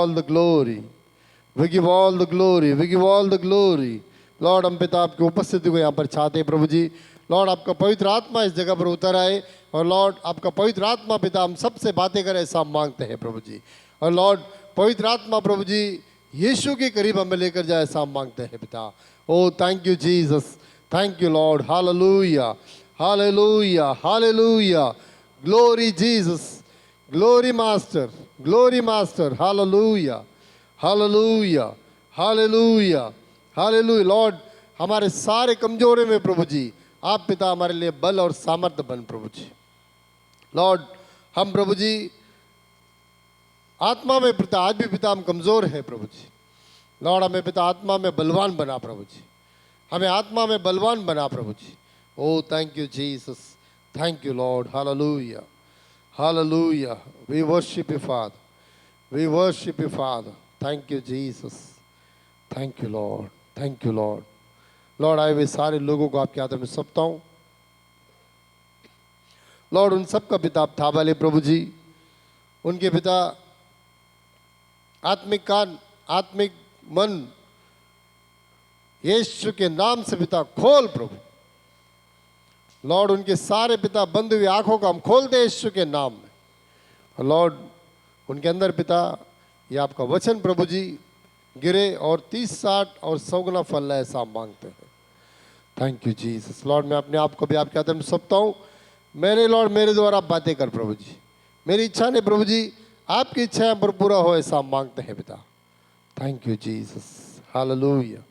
all the glory. We give all the glory. We give all the glory. Lord हम पिता आपकी उपस्थिति को यहाँ पर चाहते हैं प्रभु जी। लॉर्ड आपका पवित्र आत्मा इस जगह पर उतर आए और लॉर्ड आपका पवित्र आत्मा पिता हम सबसे बातें करें ऐसा हम मांगते हैं प्रभु जी। और लॉर्ड पवित्र आत्मा प्रभु जी यीशु के करीब हमें लेकर जाए ऐसा हम मांगते हैं पिता। Oh thank you Jesus, thank you Lord, hallelujah hallelujah hallelujah, glory Jesus, glory master, hallelujah hallelujah hallelujah hallelujah. Lord हमारे सारे कमजोरी में प्रभु जी आप पिता हमारे लिए बल और सामर्थ्य बन प्रभु जी। लॉर्ड हम प्रभु जी आत्मा में पिता आज भी पिता हम कमजोर हैं प्रभु जी। लॉर्ड हमें पिता आत्मा में बलवान बना प्रभु जी, हमें आत्मा में बलवान बना प्रभु जी। Oh thank you Jesus, thank you Lord, hallelujah hallelujah. We worship you father, we worship you father, thank you Jesus, thank you Lord, thank you Lord. Lord आए हुए सारे लोगों को आपके हाथ में सौंपता हूं। लॉर्ड उन सब का पिता आप थाबा ले प्रभु जी, उनके पिता आत्मिक कान आत्मिक मन यीशु के नाम से पिता खोल प्रभु। लॉर्ड उनके सारे पिता बंद हुई आंखों को हम खोलते यीशु के नाम में। लॉर्ड उनके अंदर पिता ये आपका वचन प्रभु जी गिरे और 30, 60 और 100 गुना फल है ऐसा हम मांगते हैं। Thank you Jesus. लॉर्ड मैं अपने आप को भी आपके हाथ में सौंपता हूँ। मेरे लॉर्ड मेरे द्वारा आप बातें कर प्रभु जी, मेरी इच्छा नहीं प्रभु जी आपकी इच्छा पर पूरा हो ऐसा हम मांगते हैं पिता। Thank you Jesus, hallelujah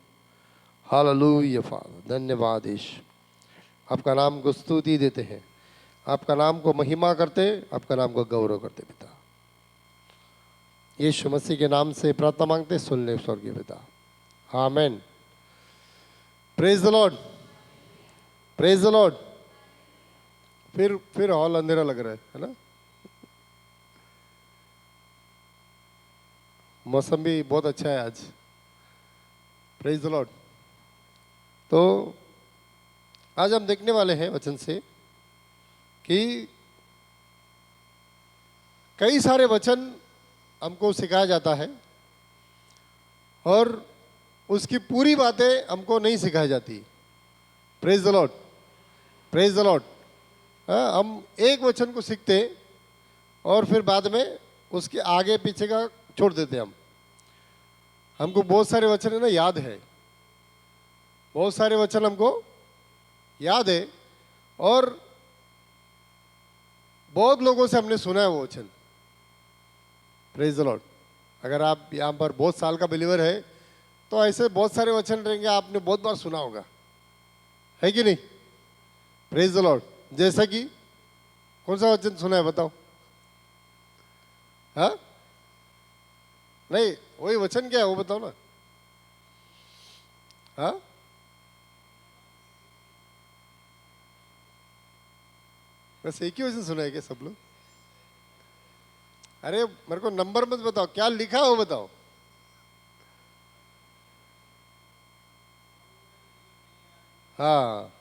hallelujah father. धन्यवाद यीशु, आपका नाम को स्तुति देते हैं, आपका नाम को महिमा करते, आपका नाम को गौरव करते पिता। यीशु मसीह के नाम से प्रार्थना मांगते, सुन ले स्वर्गीय पिता, amen. Praise the Lord, praise the Lord. फिर हॉल अंधेरा लग रहा है ना। मौसम भी बहुत अच्छा है आज, प्रेज द लॉर्ड। तो आज हम देखने वाले हैं वचन से कि कई सारे वचन हमको सिखाया जाता है और उसकी पूरी बातें हमको नहीं सिखाई जाती। Praise the Lord, praise the Lord. हम एक वचन को सीखते और फिर बाद में उसके आगे पीछे का छोड़ देते हम। हमको बहुत सारे वचन है ना याद है, बहुत सारे वचन हमको याद है और बहुत लोगों से हमने सुना है वो वचन। Praise the Lord. अगर आप यहाँ पर बहुत साल का बिलीवर है तो ऐसे बहुत सारे वचन रहेंगे आपने बहुत बार सुना होगा, है कि नहीं। Praise the Lord. जैसा कि कौन सा वचन सुना है बताओ। हाँ नहीं, वही वचन क्या है वो बताओ ना। हाँ बस एक ही वचन सुना है क्या सब लोग। अरे मेरे को नंबर मत बताओ, क्या लिखा हो बताओ। हाँ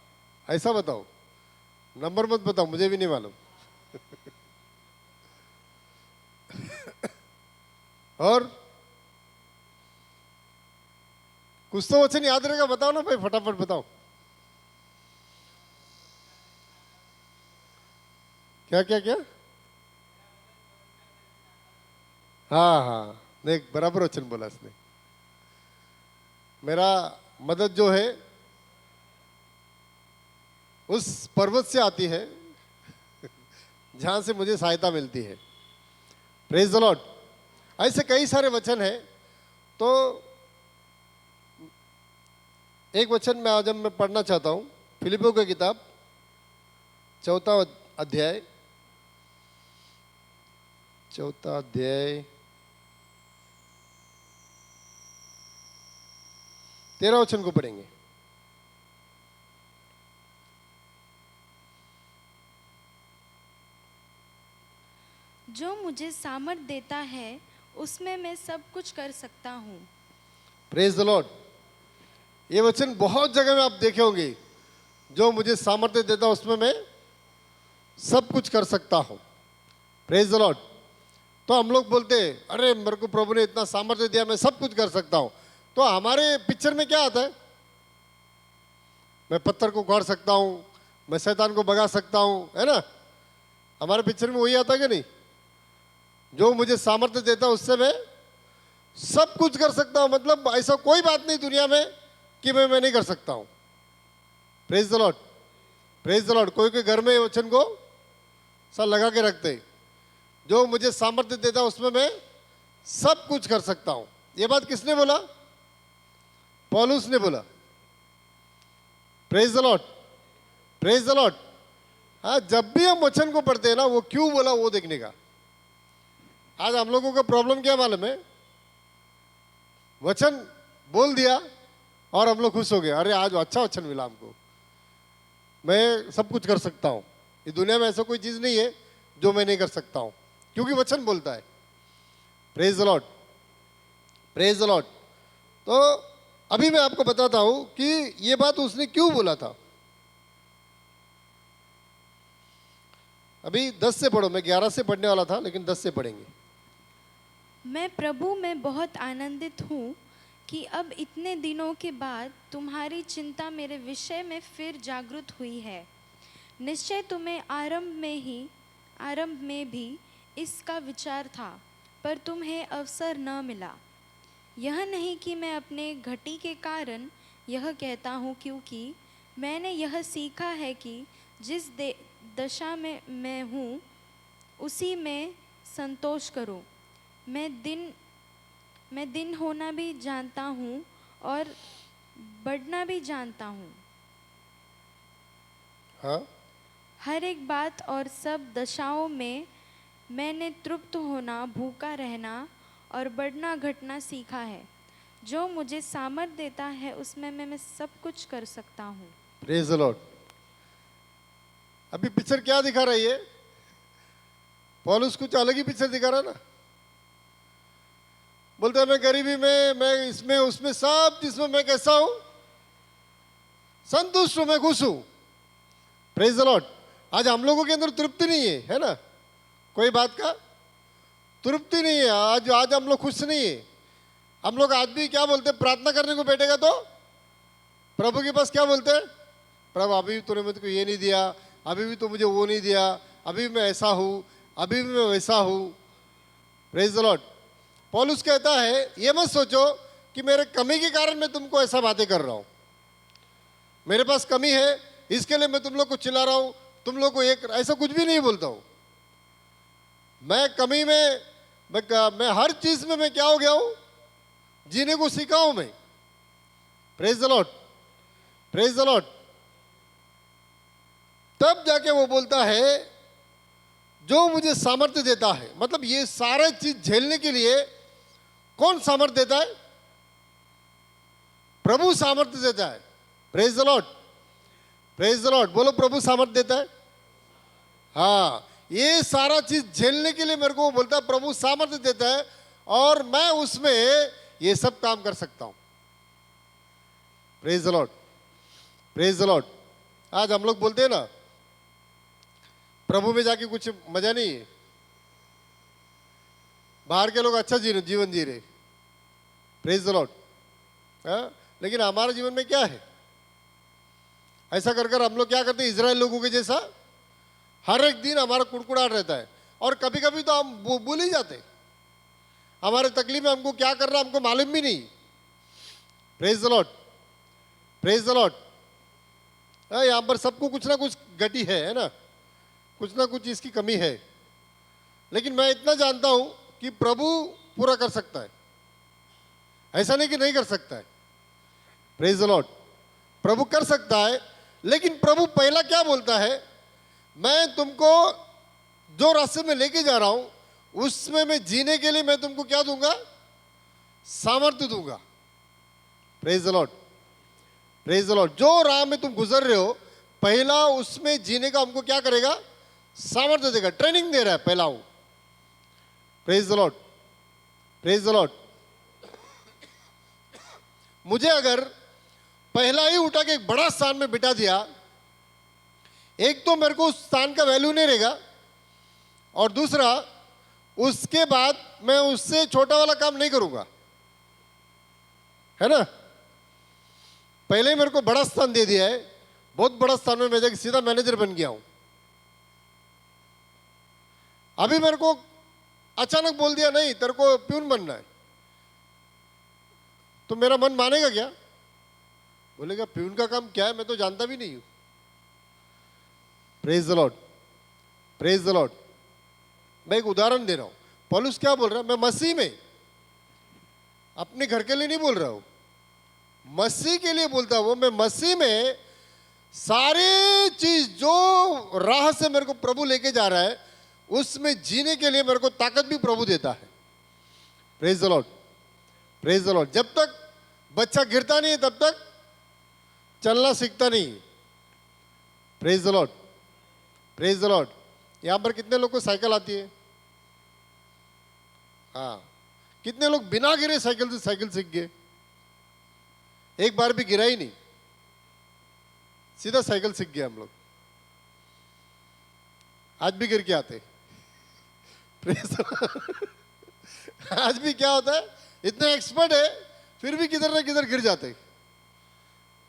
ऐसा बताओ, नंबर मत बताओ, मुझे भी नहीं मालूम। और कुछ तो वचन याद रहेगा, बताओ ना भाई, फटाफट बताओ। क्या क्या क्या। हाँ हाँ देख बराबर वचन बोला इसने। मेरा मदद जो है उस पर्वत से आती है जहां से मुझे सहायता मिलती है। Praise the Lord. ऐसे कई सारे वचन हैं। तो एक वचन में आज मैं पढ़ना चाहता हूं, फिलिपियों की किताब 4 अध्याय 13 वचन को पढ़ेंगे। जो मुझे सामर्थ देता है उसमें मैं सब कुछ कर सकता हूँ। Praise the Lord. ये वचन बहुत जगह में आप देखे होंगे, जो मुझे सामर्थ्य देता उसमें मैं सब कुछ कर सकता हूँ। Praise the Lord. तो हम लोग बोलते हैं अरे मेरे को प्रभु ने इतना सामर्थ्य दिया, मैं सब कुछ कर सकता हूं। तो हमारे पिक्चर में क्या आता है? मैं पत्थर को उखाड़ सकता हूं, मैं शैतान को भगा सकता हूं, है ना? हमारे पिक्चर में वही आता है कि नहीं? जो मुझे सामर्थ्य देता है उससे मैं सब कुछ कर सकता हूं। मतलब ऐसा कोई बात नहीं दुनिया में कि मैं नहीं कर सकता हूं। Praise the Lord, praise the Lord. कोई के घर में वचन को सब लगा के रखते, जो मुझे सामर्थ्य देता है उसमें मैं सब कुछ कर सकता हूं। ये बात किसने बोला? पौलुस ने बोला। Praise the Lord, praise the Lord. हाँ, जब भी हम वचन को पढ़ते हैं ना, वो क्यों बोला वो देखने का। आज हम लोगों का प्रॉब्लम क्या मालूम है? वचन बोल दिया और हम लोग खुश हो गए, अरे आज अच्छा वचन मिला हमको, मैं सब कुछ कर सकता हूं। इस दुनिया में ऐसा कोई चीज नहीं है जो मैं नहीं कर सकता हूं, क्योंकि वचन बोलता है। Praise the Lord, praise the Lord. तो अभी मैं आपको बताता हूं कि ये बात उसने क्यों बोला था। अभी 10 से पढ़ो, मैं 11 से पढ़ने वाला था लेकिन 10 से पढ़ेंगे। मैं प्रभु में बहुत आनंदित हूँ कि अब इतने दिनों के बाद तुम्हारी चिंता मेरे विषय में फिर जागृत हुई है। निश्चय तुम्हें आरंभ में भी इसका विचार था, पर तुम्हें अवसर न मिला। यह नहीं कि मैं अपने घटी के कारण यह कहता हूँ, क्योंकि मैंने यह सीखा है कि जिस दशा में मैं हूँ उसी में संतोष करूँ। मैं दिन होना भी जानता हूँ और बढ़ना भी जानता हूँ। हाँ, हर एक बात और सब दशाओं में मैंने तृप्त होना, भूखा रहना और बढ़ना घटना सीखा है। जो मुझे सामर्थ देता है उसमें मैं सब कुछ कर सकता हूँ। Praise the Lord. अभी पिक्चर क्या दिखा रही है? पौलुस कुछ अलग ही पिक्चर दिखा रहा है ना। बोलते हैं मैं गरीबी में, मैं इसमें उसमें, सब जिसमें मैं कैसा हूं, संतुष्ट हूं, मैं खुश हूं। Praise the Lord. आज हम लोगों के अंदर तृप्ति नहीं है ना? कोई बात का तृप्ति नहीं है। आज हम लोग खुश नहीं है। हम लोग आज भी क्या बोलते हैं? प्रार्थना करने को बैठेगा तो प्रभु के पास क्या बोलते हैं? प्रभु अभी भी तूने मुझको ये नहीं दिया, अभी भी तो मुझे वो नहीं दिया, अभी भी मैं ऐसा हूं, अभी भी मैं वैसा हूं। Praise the Lord. पौलुस कहता है ये मत सोचो कि मेरे कमी के कारण मैं तुमको ऐसा बातें कर रहा हूं। मेरे पास कमी है इसके लिए मैं तुम लोग को चिल्ला रहा हूं, तुम लोग को एक ऐसा कुछ भी नहीं बोलता हूं। मैं कमी में, मैं हर चीज में मैं क्या हो गया हूं? जीने को सीखा हूं मैं। Praise the Lord, praise the Lord. तब जाके वो बोलता है जो मुझे सामर्थ्य देता है। मतलब ये सारे चीज झेलने के लिए कौन सामर्थ्य देता है? प्रभु सामर्थ्य देता है। Praise the Lord, praise the Lord. बोलो प्रभु सामर्थ्य देता है। हाँ, ये सारा चीज झेलने के लिए मेरे को बोलता है प्रभु सामर्थ्य देता है, और मैं उसमें ये सब काम कर सकता हूं। Praise the Lord, praise the Lord. आज हम लोग बोलते हैं ना प्रभु में जाके कुछ मजा नहीं है। बाहर के लोग अच्छा जीवन जी रहे। Praise the Lord. लेकिन हमारे जीवन में क्या है? ऐसा कर कर हम लोग क्या करते हैं? इजराइल लोगों के जैसा हर एक दिन हमारा कुड़कुड़ाहट रहता है, और कभी कभी तो हम भूल ही जाते हैं। हमारे तकलीफ में हमको क्या कर रहा है हमको मालूम भी नहीं। Praise the Lord, praise the Lord. यहाँ पर सबको कुछ ना कुछ गति है ना? कुछ ना कुछ इसकी कमी है। लेकिन मैं इतना जानता हूं कि प्रभु पूरा कर सकता है। ऐसा नहीं कि नहीं कर सकता है। Praise the Lord. प्रभु कर सकता है, लेकिन प्रभु पहला क्या बोलता है? मैं तुमको जो रास्ते में लेके जा रहा हूं उसमें मैं जीने के लिए मैं तुमको क्या दूंगा? सामर्थ्य दूंगा। Praise the Lord, praise the Lord. जो राह में तुम गुजर रहे हो पहला उसमें जीने का हमको क्या करेगा? सामर्थ्य देगा, ट्रेनिंग दे रहा है पहला वो। Praise the Lord, praise the Lord. मुझे अगर पहला ही उठा के एक बड़ा स्थान में बिठा दिया, एक तो मेरे को उस स्थान का वैल्यू नहीं रहेगा, और दूसरा उसके बाद मैं उससे छोटा वाला काम नहीं करूंगा, है ना। पहले ही मेरे को बड़ा स्थान दे दिया है, बहुत बड़ा स्थान में मैं जाके सीधा मैनेजर बन गया हूं। अभी मेरे को अचानक बोल दिया नहीं तेरे को प्यून बनना है, तो मेरा मन मानेगा क्या? बोलेगा प्यून का काम क्या है, मैं तो जानता भी नहीं हूं। Praise the Lord, praise the Lord. मैं एक उदाहरण दे रहा हूं। पौलुस क्या बोल रहा है? मैं मसीह में, अपने घर के लिए नहीं बोल रहा हूं, मसीह के लिए बोलता हूं। मैं मसीह में सारी चीज जो राह से मेरे को प्रभु लेके जा रहा है, उसमें जीने के लिए मेरे को ताकत भी प्रभु देता है। Praise the Lord, praise the Lord. जब तक बच्चा गिरता नहीं है तब तक चलना सीखता नहीं। Praise the Lord, praise the Lord. यहां पर कितने लोग को साइकिल आती है? हाँ। कितने लोग बिना गिरे साइकिल से साइकिल सीख गए? एक बार भी गिरा ही नहीं, सीधा साइकिल सीख गया हम लोग। आज भी गिर के आते। Praise the Lord. आज भी क्या होता है, इतने एक्सपर्ट है फिर भी किधर ना किधर गिर जाते।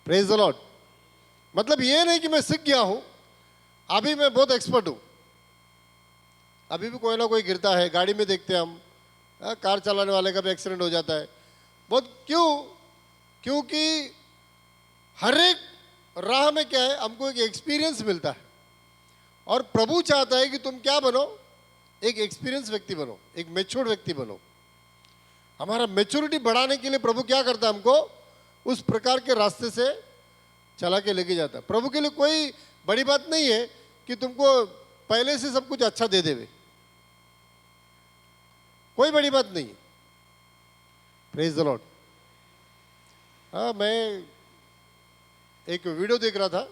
Praise the Lord. मतलब ये नहीं कि मैं सीख गया हूं, अभी मैं बहुत एक्सपर्ट हूं। अभी भी कोई ना कोई गिरता है। गाड़ी में देखते हैं हम, कार चलाने वाले का भी एक्सीडेंट हो जाता है बहुत। क्यों? क्योंकि हर एक राह में क्या है, हमको एक एक्सपीरियंस मिलता है। और प्रभु चाहता है कि तुम क्या बनो, एक एक्सपीरियंस व्यक्ति बनो, एक मैच्योर्ड व्यक्ति बनो। हमारा मैच्योरिटी बढ़ाने के लिए प्रभु क्या करता है, हमको उस प्रकार के रास्ते से चला के लेके जाता है। प्रभु के लिए कोई बड़ी बात नहीं है कि तुमको पहले से सब कुछ अच्छा दे देवे, कोई बड़ी बात नहीं है। Praise the Lord. हाँ, मैं एक वीडियो देख रहा था,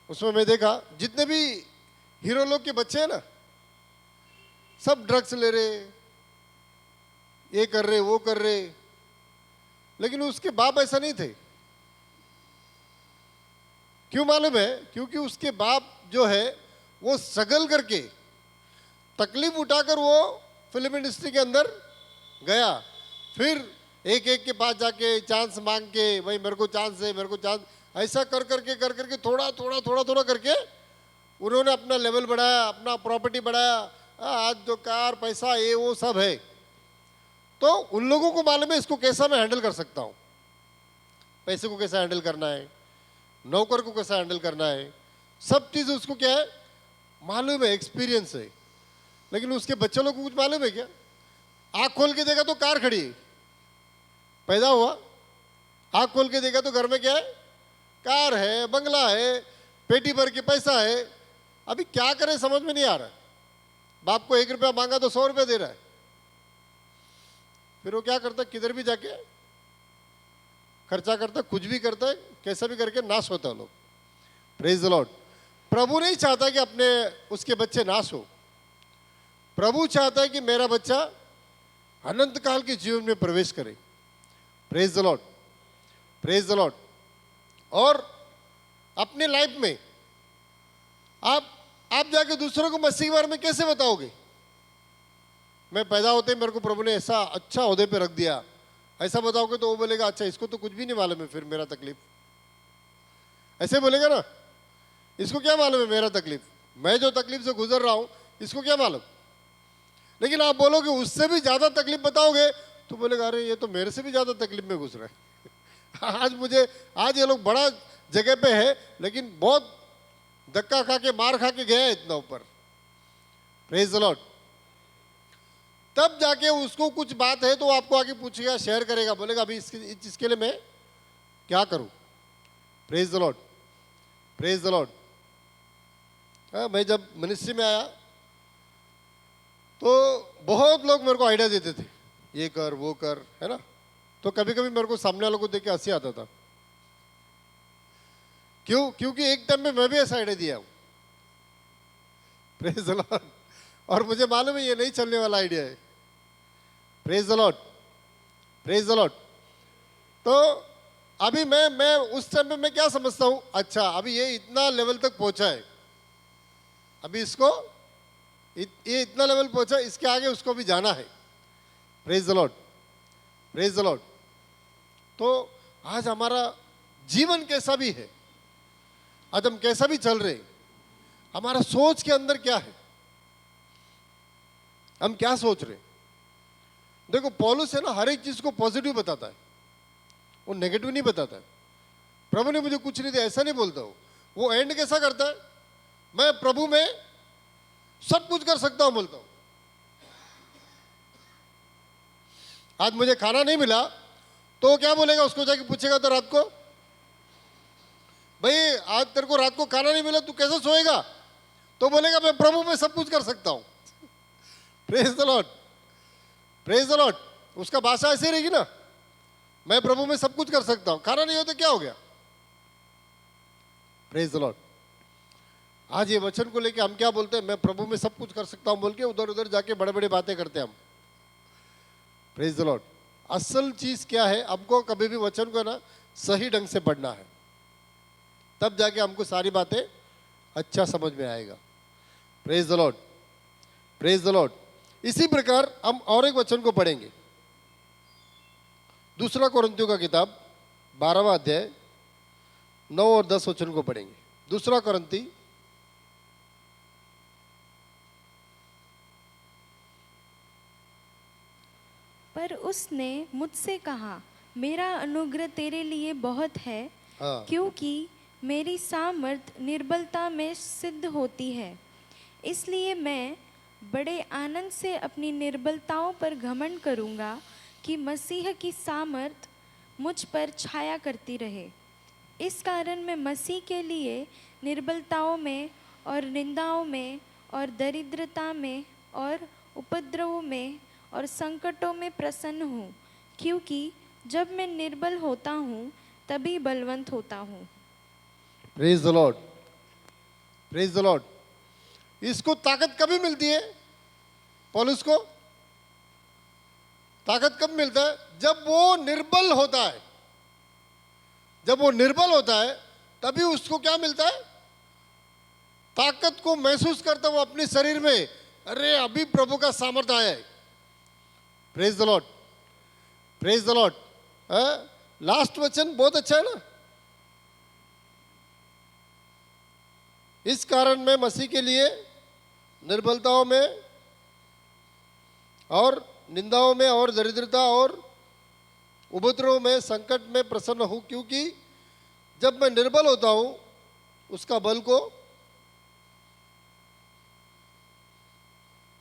उसमें मैं देखा जितने भी हीरो लोग के बच्चे हैं ना, सब ड्रग्स ले रहे, ये कर रहे, वो कर रहे, लेकिन उसके बाप ऐसा नहीं थे। क्यों मालूम है? क्योंकि उसके बाप जो है वो स्ट्रगल करके, तकलीफ उठाकर वो फिल्म इंडस्ट्री के अंदर गया। फिर एक एक के पास जाके चांस मांग के, भाई मेरे को चांस दे, मेरे को चांस, ऐसा कर करके थोड़ा थोड़ा थोड़ा थोड़ा करके उन्होंने अपना लेवल बढ़ाया, अपना प्रॉपर्टी बढ़ाया। आज जो कार, पैसा, ये वो सब है। तो उन लोगों को मालूम है इसको कैसा मैं हैंडल कर सकता हूँ, पैसे को कैसा हैंडल करना है, नौकर को कैसा हैंडल करना है, सब चीज़ उसको क्या है मालूम है, एक्सपीरियंस है। लेकिन उसके बच्चे लोग को कुछ मालूम है क्या? आँख खोल के देखा तो कार खड़ी है, पैदा हुआ, आँख खोल के देखा तो घर में क्या है, कार है, बंगला है, पेटी भर के पैसा है। अभी क्या करें समझ में नहीं आ रहा है। बाप को 1 रुपया मांगा तो 100 रुपया दे रहा है। फिर वो क्या करता है, किधर भी जाके खर्चा करता है, कुछ भी करता है, कैसा भी करके नाश होता है लोग। Praise the Lord. प्रभु नहीं चाहता कि अपने उसके बच्चे नाश हो। प्रभु चाहता है कि मेरा बच्चा अनंत काल के जीवन में प्रवेश करे। Praise the Lord, praise the Lord. और अपने लाइफ में आप जाके दूसरों को मसीह के बारे में कैसे बताओगे? मैं पैदा होते ही मेरे को प्रभु ने ऐसा अच्छा ओहदे पे रख दिया, ऐसा बताओगे तो वो बोलेगा अच्छा इसको तो कुछ भी नहीं मालूम है फिर मेरा तकलीफ। ऐसे बोलेगा ना, इसको क्या मालूम है मेरा तकलीफ, मैं जो तकलीफ से गुजर रहा हूं इसको क्या मालूम। लेकिन आप बोलोगे उससे भी ज्यादा तकलीफ बताओगे तो बोलेगा अरे ये तो मेरे से भी ज्यादा तकलीफ में गुजरा है। आज ये लोग बड़ा जगह पे है, लेकिन बहुत धक्का खा के, मार खा के गया है इतना ऊपर। Praise the Lord. तब जाके उसको कुछ बात है तो वो आपको आके पूछेगा, शेयर करेगा, बोलेगा अभी इस चीज के लिए मैं क्या करूं। Praise the Lord, praise the Lord. मैं जब मिनिस्ट्री में आया तो बहुत लोग मेरे को आइडिया देते थे, ये कर वो कर, है ना। तो कभी कभी मेरे को सामने वालों को देख के हंसी आता था। क्यों? क्योंकि एक टाइम में मैं भी ऐसा आइडिया दिया हूं। Praise the Lord. और मुझे मालूम है ये नहीं चलने वाला आइडिया है। Praise the Lord, praise the Lord. तो अभी मैं उस टाइम पे मैं क्या समझता हूं, अच्छा अभी ये इतना लेवल तक पहुंचा है, अभी इसको ये इतना लेवल पहुंचा, इसके आगे उसको भी जाना है। Praise the Lord, praise the Lord. तो आज हमारा जीवन कैसा भी है, आज हम कैसा भी चल रहे हैं, हमारा सोच के अंदर क्या है, हम क्या सोच रहे हैं। देखो पौलुस है ना, हर एक चीज को पॉजिटिव बताता है, वो नेगेटिव नहीं बताता है। प्रभु ने मुझे कुछ नहीं दिया ऐसा नहीं बोलता वो एंड कैसा करता है, मैं प्रभु में सब कुछ कर सकता हूं बोलता हूं। आज मुझे खाना नहीं मिला तो क्या बोलेगा, उसको जाके पूछेगा तो रात को, भाई आज तेरे को रात को खाना नहीं मिला तू कैसे सोएगा, तो बोलेगा मैं प्रभु में सब कुछ कर सकता हूं। Praise the Lord, praise the Lord. उसका भाषा ऐसे रहेगी ना, मैं प्रभु में सब कुछ कर सकता हूं, खाना नहीं हो तो क्या हो गया। Praise the Lord. आज ये वचन को लेके हम क्या बोलते हैं, मैं प्रभु में सब कुछ कर सकता हूं बोल के उधर उधर जाके बड़े बड़े बातें करते हैं हम। Praise the Lord. असल चीज क्या है, हमको कभी भी वचन को ना सही ढंग से पढ़ना है, तब जाके हमको सारी बातें अच्छा समझ में आएगा। Praise the Lord, praise the Lord. इसी प्रकार हम और एक वचन को पढ़ेंगे, दूसरा कोरिन्थियों का किताब 12वां अध्याय 9 और 10 वचन को पढ़ेंगे। दूसरा कोरिन्थी 'पर उसने मुझसे कहा, मेरा अनुग्रह तेरे लिए बहुत है, हाँ, क्योंकि मेरी सामर्थ निर्बलता में सिद्ध होती है। इसलिए मैं बड़े आनंद से अपनी निर्बलताओं पर घमंड करूँगा, कि मसीह की सामर्थ मुझ पर छाया करती रहे। इस कारण मैं मसीह के लिए निर्बलताओं में और निंदाओं में और दरिद्रता में और उपद्रवों में और संकटों में प्रसन्न हूँ, क्योंकि जब मैं निर्बल होता हूँ तभी बलवंत होता हूँ। Praise the Lord, praise the Lord. इसको ताकत कभी मिलती है, पौलुस को ताकत कब मिलता है, जब वो निर्बल होता है। जब वो निर्बल होता है तभी उसको क्या मिलता है, ताकत को महसूस करता हुआ अपने शरीर में, अरे अभी प्रभु का सामर्थ्य आया है। Praise the Lord, praise the Lord. Last वचन बहुत अच्छा है ना, इस कारण मैं मसीह के लिए निर्बलताओं में और निंदाओं में और दरिद्रता और उपद्रव में संकट में प्रसन्न हूं, क्योंकि जब मैं निर्बल होता हूं उसका बल को,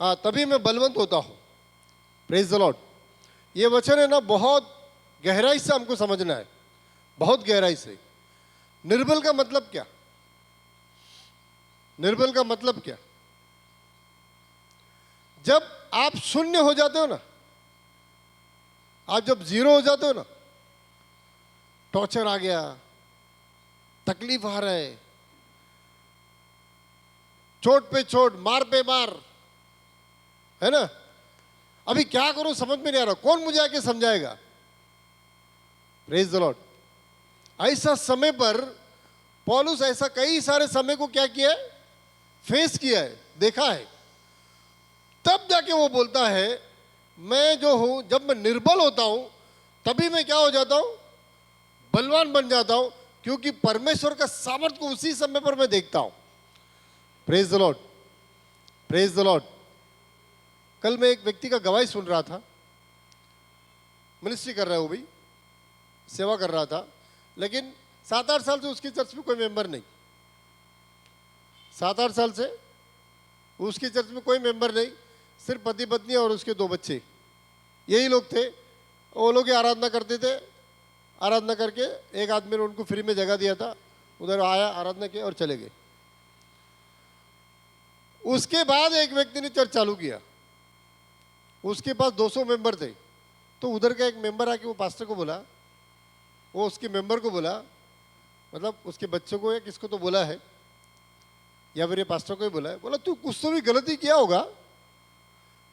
हाँ तभी मैं बलवंत होता हूं। Praise the Lord. ये वचन है ना, बहुत गहराई से हमको समझना है, बहुत गहराई से। निर्बल का मतलब क्या, निर्बल का मतलब क्या, जब आप शून्य हो जाते हो ना, आप जब जीरो हो जाते हो ना, टॉर्चर आ गया, तकलीफ आ रहा है, चोट पे चोट, मार पे मार, है ना, अभी क्या करूं समझ में नहीं आ रहा, कौन मुझे आके समझाएगा। Praise the Lord. ऐसा समय पर पौलुस ऐसा कई सारे समय को क्या किया है, फेस किया है, देखा है। तब जाके वो बोलता है, मैं जो हूं, जब मैं निर्बल होता हूं तभी मैं क्या हो जाता हूं, बलवान बन जाता हूं, क्योंकि परमेश्वर का सामर्थ्य को उसी समय पर मैं देखता हूं। Praise the Lord, praise the Lord. कल मैं एक व्यक्ति का गवाही सुन रहा था, मिनिस्ट्री कर रहा है, वो भी सेवा कर रहा था, लेकिन 7-8 साल से उसकी चर्च में कोई मेंबर नहीं, 7-8 साल से उसकी चर्च में कोई मेंबर नहीं, सिर्फ पति पत्नी और उसके 2 बच्चे, यही लोग थे। वो लोग ही आराधना करते थे। आराधना करके एक आदमी ने उनको फ्री में जगह दिया था, उधर आया, आराधना किया और चले गए। उसके बाद एक व्यक्ति ने चर्च चालू किया, उसके पास 200 मेंबर थे। तो उधर का एक मेंबर आके वो पास्टर को बोला, वो उसके मेंबर को बोला, मतलब उसके बच्चों को या किसको तो बोला है, या फिर ये पास्टर को ही बोला है, बोला तू कुछ तो भी गलती किया होगा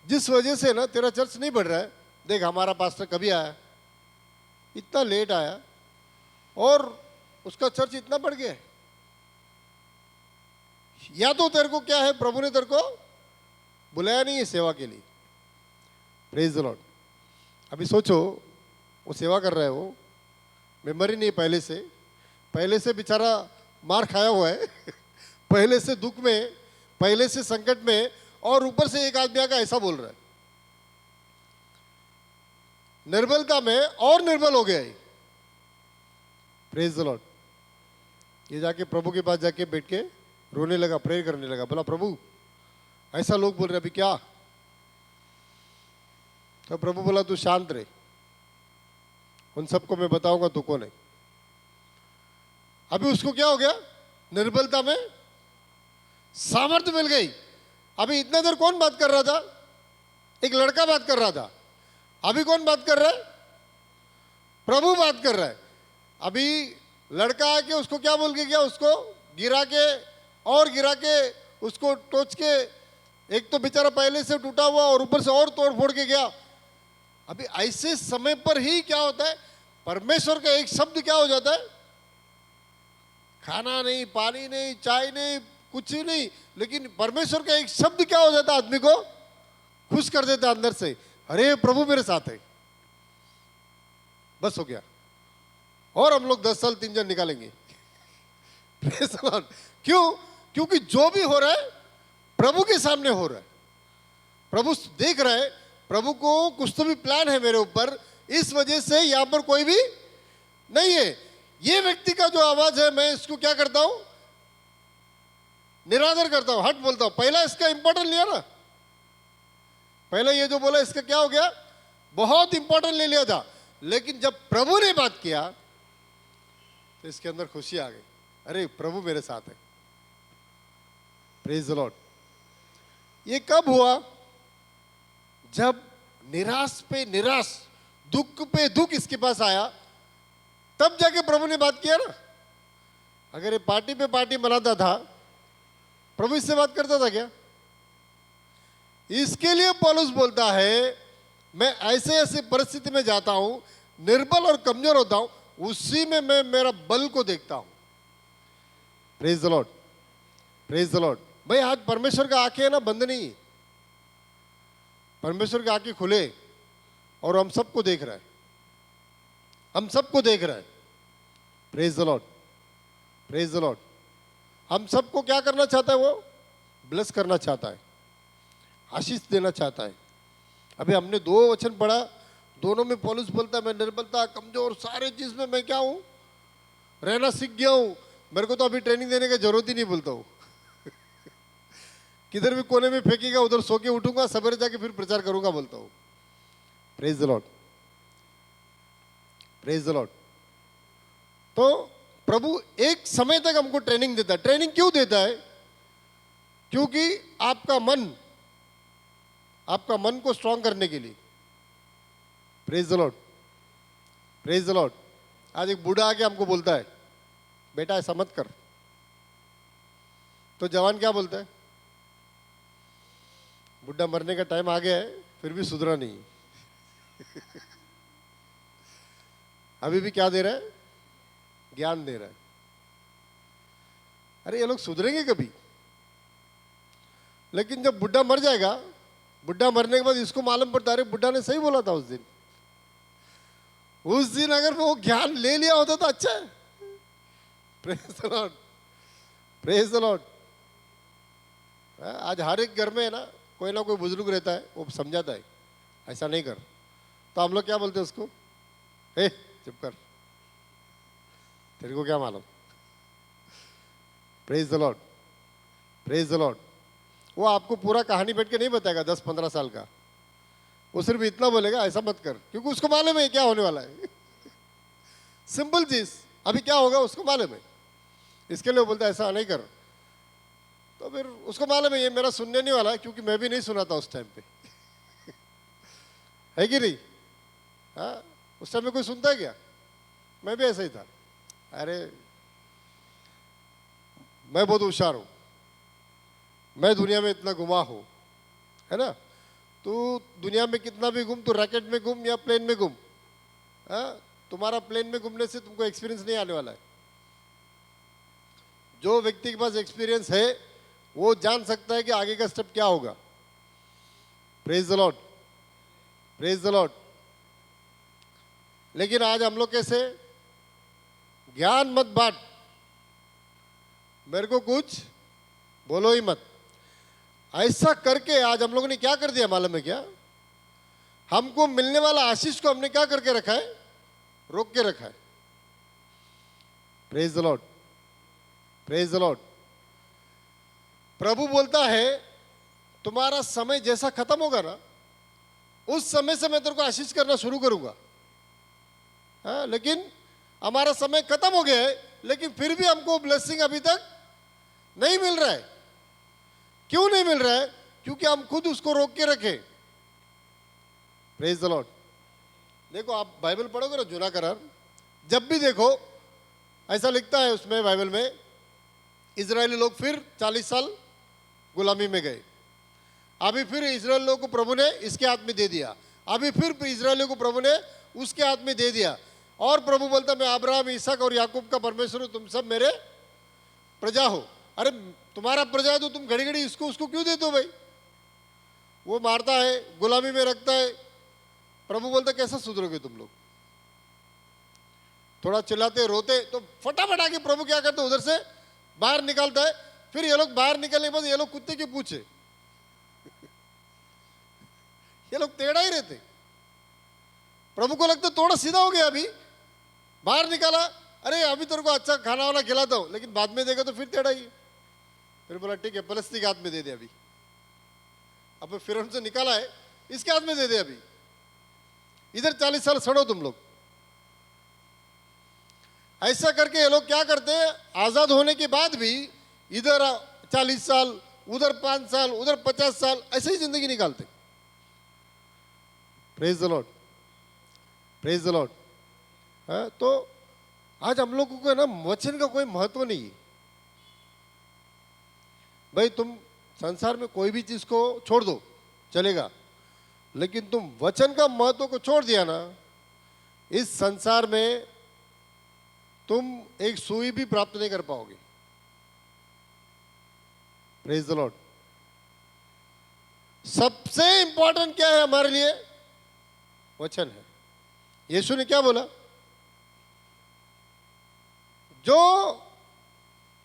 जिस वजह से ना तेरा चर्च नहीं बढ़ रहा है। देख हमारा पास्टर कभी आया, इतना लेट आया और उसका चर्च इतना बढ़ गया है। या तो तेरे को क्या है, प्रभु ने तेरे को बुलाया नहीं है सेवा के लिए। Praise the Lord. अभी सोचो, वो सेवा कर रहा है, वो मेमोरी नहीं पहले से बेचारा मार खाया हुआ है पहले से दुख में, पहले से संकट में, और ऊपर से एक आदमी आकर ऐसा बोल रहा है। निर्बलता में और निर्बल हो गया है। Praise the Lord. ये जाके प्रभु के पास जाके बैठ के रोने लगा, प्रेयर करने लगा, बोला प्रभु ऐसा लोग बोल रहे अभी क्या। तो प्रभु बोला तू शांत रहे, उन सबको मैं बताऊंगा तू कौन है। अभी उसको क्या हो गया, निर्बलता में सामर्थ्य मिल गई। अभी इतना देर कौन बात कर रहा था, एक लड़का बात कर रहा था, अभी कौन बात कर रहा है, प्रभु बात कर रहा है। अभी लड़का आके उसको क्या बोल के गया, उसको गिरा के उसको टोच के, एक तो बेचारा पहले से टूटा हुआ और ऊपर से और तोड़ फोड़ के गया। अभी ऐसे समय पर ही क्या होता है, परमेश्वर का एक शब्द क्या हो जाता है, खाना नहीं, पानी नहीं, चाय नहीं, कुछ ही नहीं, लेकिन परमेश्वर का एक शब्द क्या हो जाता है, आदमी को खुश कर देता अंदर से। अरे प्रभु मेरे साथ है, बस हो गया। और हम लोग 10 साल 3 जन निकालेंगे Praise the Lord। क्यों? क्योंकि जो भी हो रहा है प्रभु के सामने हो रहा है, प्रभु देख रहा है, प्रभु को कुछ तो भी प्लान है मेरे ऊपर, इस वजह से यहां पर कोई भी नहीं है। ये व्यक्ति का जो आवाज है, मैं इसको क्या करता हूं, निरादर करता हूं, हट बोलता हूं। पहला इसका इंपॉर्टेंट लिया ना, पहले ये जो बोला इसका क्या हो गया, बहुत इंपॉर्टेंट ले लिया था। लेकिन जब प्रभु ने बात किया तो इसके अंदर खुशी आ गई, अरे प्रभु मेरे साथ है। Praise the Lord. ये कब हुआ, जब निराश पे निराश, दुख पे दुख इसके पास आया, तब जाके प्रभु ने बात किया ना। अगर ये पार्टी पे पार्टी मनाता था, प्रभु इससे बात करता था क्या? इसके लिए पौलुस बोलता है, मैं ऐसे ऐसे परिस्थिति में जाता हूं, निर्बल और कमजोर होता हूं, उसी में मैं मेरा बल को देखता हूं। Praise the Lord, praise the Lord. भाई आज परमेश्वर का आंखें है ना बंद नहीं, परमेश्वर की आंखें खुले और हम सबको देख रहा है, हम सबको देख रहा है। Praise the Lord, praise the Lord. हम सबको क्या करना चाहता है, वो ब्लेस करना चाहता है, आशीष देना चाहता है। अभी हमने 2 वचन पढ़ा, दोनों में पौलुस बोलता है मैं निर्बलता, कमजोर, सारे चीज में मैं क्या हूं, रहना सीख गया हूं। मेरे को तो अभी ट्रेनिंग देने की जरूरत ही नहीं, बोलता हूं किधर भी कोने में फेंकेगा उधर सो के उठूंगा, सवेरे जाके फिर प्रचार करूंगा, बोलता हूं। Praise the Lord, praise the Lord. तो प्रभु एक समय तक हमको ट्रेनिंग देता है। ट्रेनिंग क्यों देता है? क्योंकि आपका मन को स्ट्रांग करने के लिए। Praise the Lord, praise the Lord. आज एक बूढ़ा आके हमको बोलता है, बेटा ऐसा मत कर, तो जवान क्या बोलता है, बुढ़ा मरने का टाइम आ गया है फिर भी सुधरा नहीं अभी भी क्या दे रहा है, ज्ञान दे रहा है। अरे ये लोग सुधरेंगे कभी? लेकिन जब बुढ़ा मर जाएगा, बुढ़ा मरने के बाद इसको मालूम पड़ता, अरे बुढ़ा ने सही बोला था उस दिन अगर वो ज्ञान ले लिया होता तो अच्छा है। Praise the Lord, praise the Lord. आज हर एक घर में है ना कोई बुजुर्ग रहता है, वो समझाता है ऐसा नहीं कर, तो हम लोग क्या बोलते हैं उसको, ए चुप कर, तेरे को क्या मालूम। Praise the Lord, praise the Lord. वो आपको पूरा कहानी बैठ के नहीं बताएगा 10-15 साल का, वो सिर्फ इतना बोलेगा ऐसा मत कर, क्योंकि उसको मालूम है क्या होने वाला है सिंपल चीज, अभी क्या होगा उसको मालूम है, इसके लिए वो बोलता है ऐसा नहीं कर। तो फिर उसको मालूम है ये मेरा सुनने नहीं वाला है, क्योंकि मैं भी नहीं सुना था उस टाइम पे है कि नहीं? हाँ, उस टाइम में कोई सुनता है क्या? मैं भी ऐसा ही था। अरे मैं बहुत होशियार हूं, मैं दुनिया में इतना घुमा हूं, है ना, तू दुनिया में कितना भी घूम, तू रॉकेट में घूम या प्लेन में घूम, तुम्हारा प्लेन में घूमने से तुमको एक्सपीरियंस नहीं आने वाला है। जो व्यक्ति के पास एक्सपीरियंस है वो जान सकता है कि आगे का स्टेप क्या होगा। Praise the Lord, praise the Lord. लेकिन आज हम लोग कैसे, ज्ञान मत बांट, मेरे को कुछ बोलो ही मत, ऐसा करके आज हम लोगों ने क्या कर दिया मालूम है क्या? हमको मिलने वाला आशीष को हमने क्या करके रखा है? रोक के रखा है। Praise the Lord, praise the Lord. प्रभु बोलता है तुम्हारा समय जैसा खत्म होगा ना, उस समय से मैं तेरे को आशीष करना शुरू करूंगा। हाँ, लेकिन हमारा समय खत्म हो गया है, लेकिन फिर भी हमको ब्लेसिंग अभी तक नहीं मिल रहा है। क्यों नहीं मिल रहा है? क्योंकि हम खुद उसको रोक के रखे। Praise the Lord. देखो आप बाइबल पढ़ोगे ना, जूना करार, जब भी देखो ऐसा लिखता है उसमें बाइबल में, इजरायली लोग फिर 40 साल गुलामी में गए। अभी फिर इजराइल लोगों को प्रभु ने इसके हाथ में दे दिया, अभी फिर इजरायलियों को प्रभु ने उसके हाथ में दे दिया। और प्रभु बोलता मैं अब्राहम, इसहाक और याकूब का परमेश्वर हूं, तुम सब मेरे प्रजा हो। अरे तुम्हारा प्रजा है तो तुम घड़ी घड़ी इसको उसको क्यों देते हो भाई? वो मारता है, गुलामी में रखता है। प्रभु बोलता कैसा सुधरोगे तुम लोग? थोड़ा चिल्लाते रोते तो फटाफट आके प्रभु क्या करते, उधर से बाहर निकालता है। फिर ये लोग बाहर निकलने के बाद ये लोग कुत्ते के पूछे, ये लोग टेढ़ा ही रहते। प्रभु को लगता थोड़ा सीधा हो गया, अभी बाहर निकाला, अरे अभी तेरे को अच्छा खाना वाना खिलाता हूं, लेकिन बाद में देखा तो फिर टेढ़ा ही है। फिर बोला ठीक है, पलस्ती के हाथ में दे दे अभी। अब फिर उनसे निकाला है, इसके हाथ में दे दे अभी। इधर 40 साल सड़ो तुम लोग। ऐसा करके ये लोग क्या करते हैं, आजाद होने के बाद भी इधर 40 साल, उधर 5 साल, उधर 50 साल, ऐसे ही जिंदगी निकालते। Praise the Lord, praise the Lord. तो आज हम लोगों को ना वचन का कोई महत्व नहीं है भाई। तुम संसार में कोई भी चीज को छोड़ दो चलेगा, लेकिन तुम वचन का महत्व को छोड़ दिया ना, इस संसार में तुम एक सुई भी प्राप्त नहीं कर पाओगे। Praise the Lord. सबसे इंपॉर्टेंट क्या है हमारे लिए? वचन है। यीशु ने क्या बोला? जो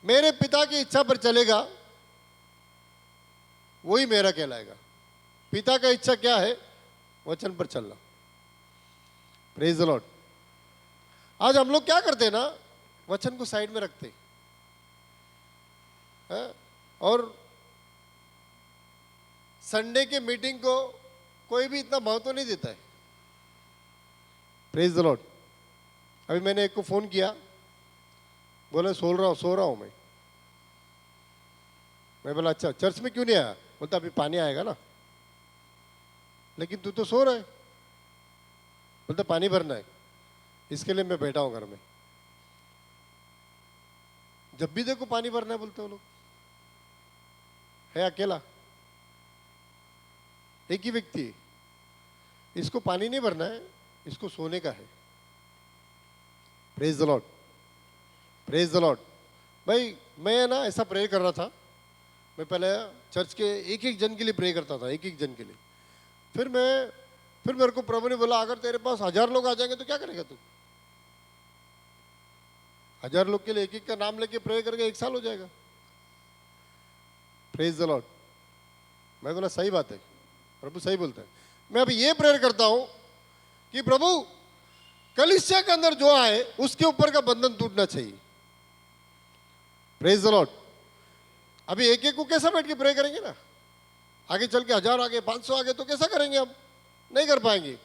मेरे पिता की इच्छा पर चलेगा वही मेरा कहलाएगा। पिता का इच्छा क्या है? वचन पर चलना। Praise the Lord. आज हम लोग क्या करते हैं ना, वचन को साइड में रखते हैं और संडे के मीटिंग को कोई भी इतना महत्व नहीं देता है। Praise the Lord. अभी मैंने एक को फोन किया, बोला सो रहा हूं मैं बोला अच्छा चर्च में क्यों नहीं आया? बोलता अभी पानी आएगा ना। लेकिन तू तो सो रहा है। बोलता पानी भरना है, इसके लिए मैं बैठा हूं घर में। जब भी देखो पानी भरना है बोलते वो लोग। है अकेला, एक ही व्यक्ति है, इसको पानी नहीं भरना है, इसको सोने का है। Praise the Lord, praise the Lord. भाई मैं ना ऐसा प्रे कर रहा था, मैं पहले चर्च के एक एक जन के लिए प्रे करता था, एक एक जन के लिए। फिर मेरे को प्रभु ने बोला अगर तेरे पास 1000 लोग आ जाएंगे तो क्या करेगा तू? 1000 लोग के लिए एक एक का नाम लेके प्रे करके 1 साल हो जाएगा। Praise the Lord. मैं बोला सही बात है, प्रभु सही बोलता है। मैं अभी ये प्रेयर करता हूं कि प्रभु कलीसिया के अंदर जो आए उसके ऊपर का बंधन टूटना चाहिए। Praise the Lord. अभी एक एक को कैसा बैठ के प्रे करेंगे ना, आगे चल के 1000 आगे 500 आगे तो कैसा करेंगे? हम नहीं कर पाएंगे।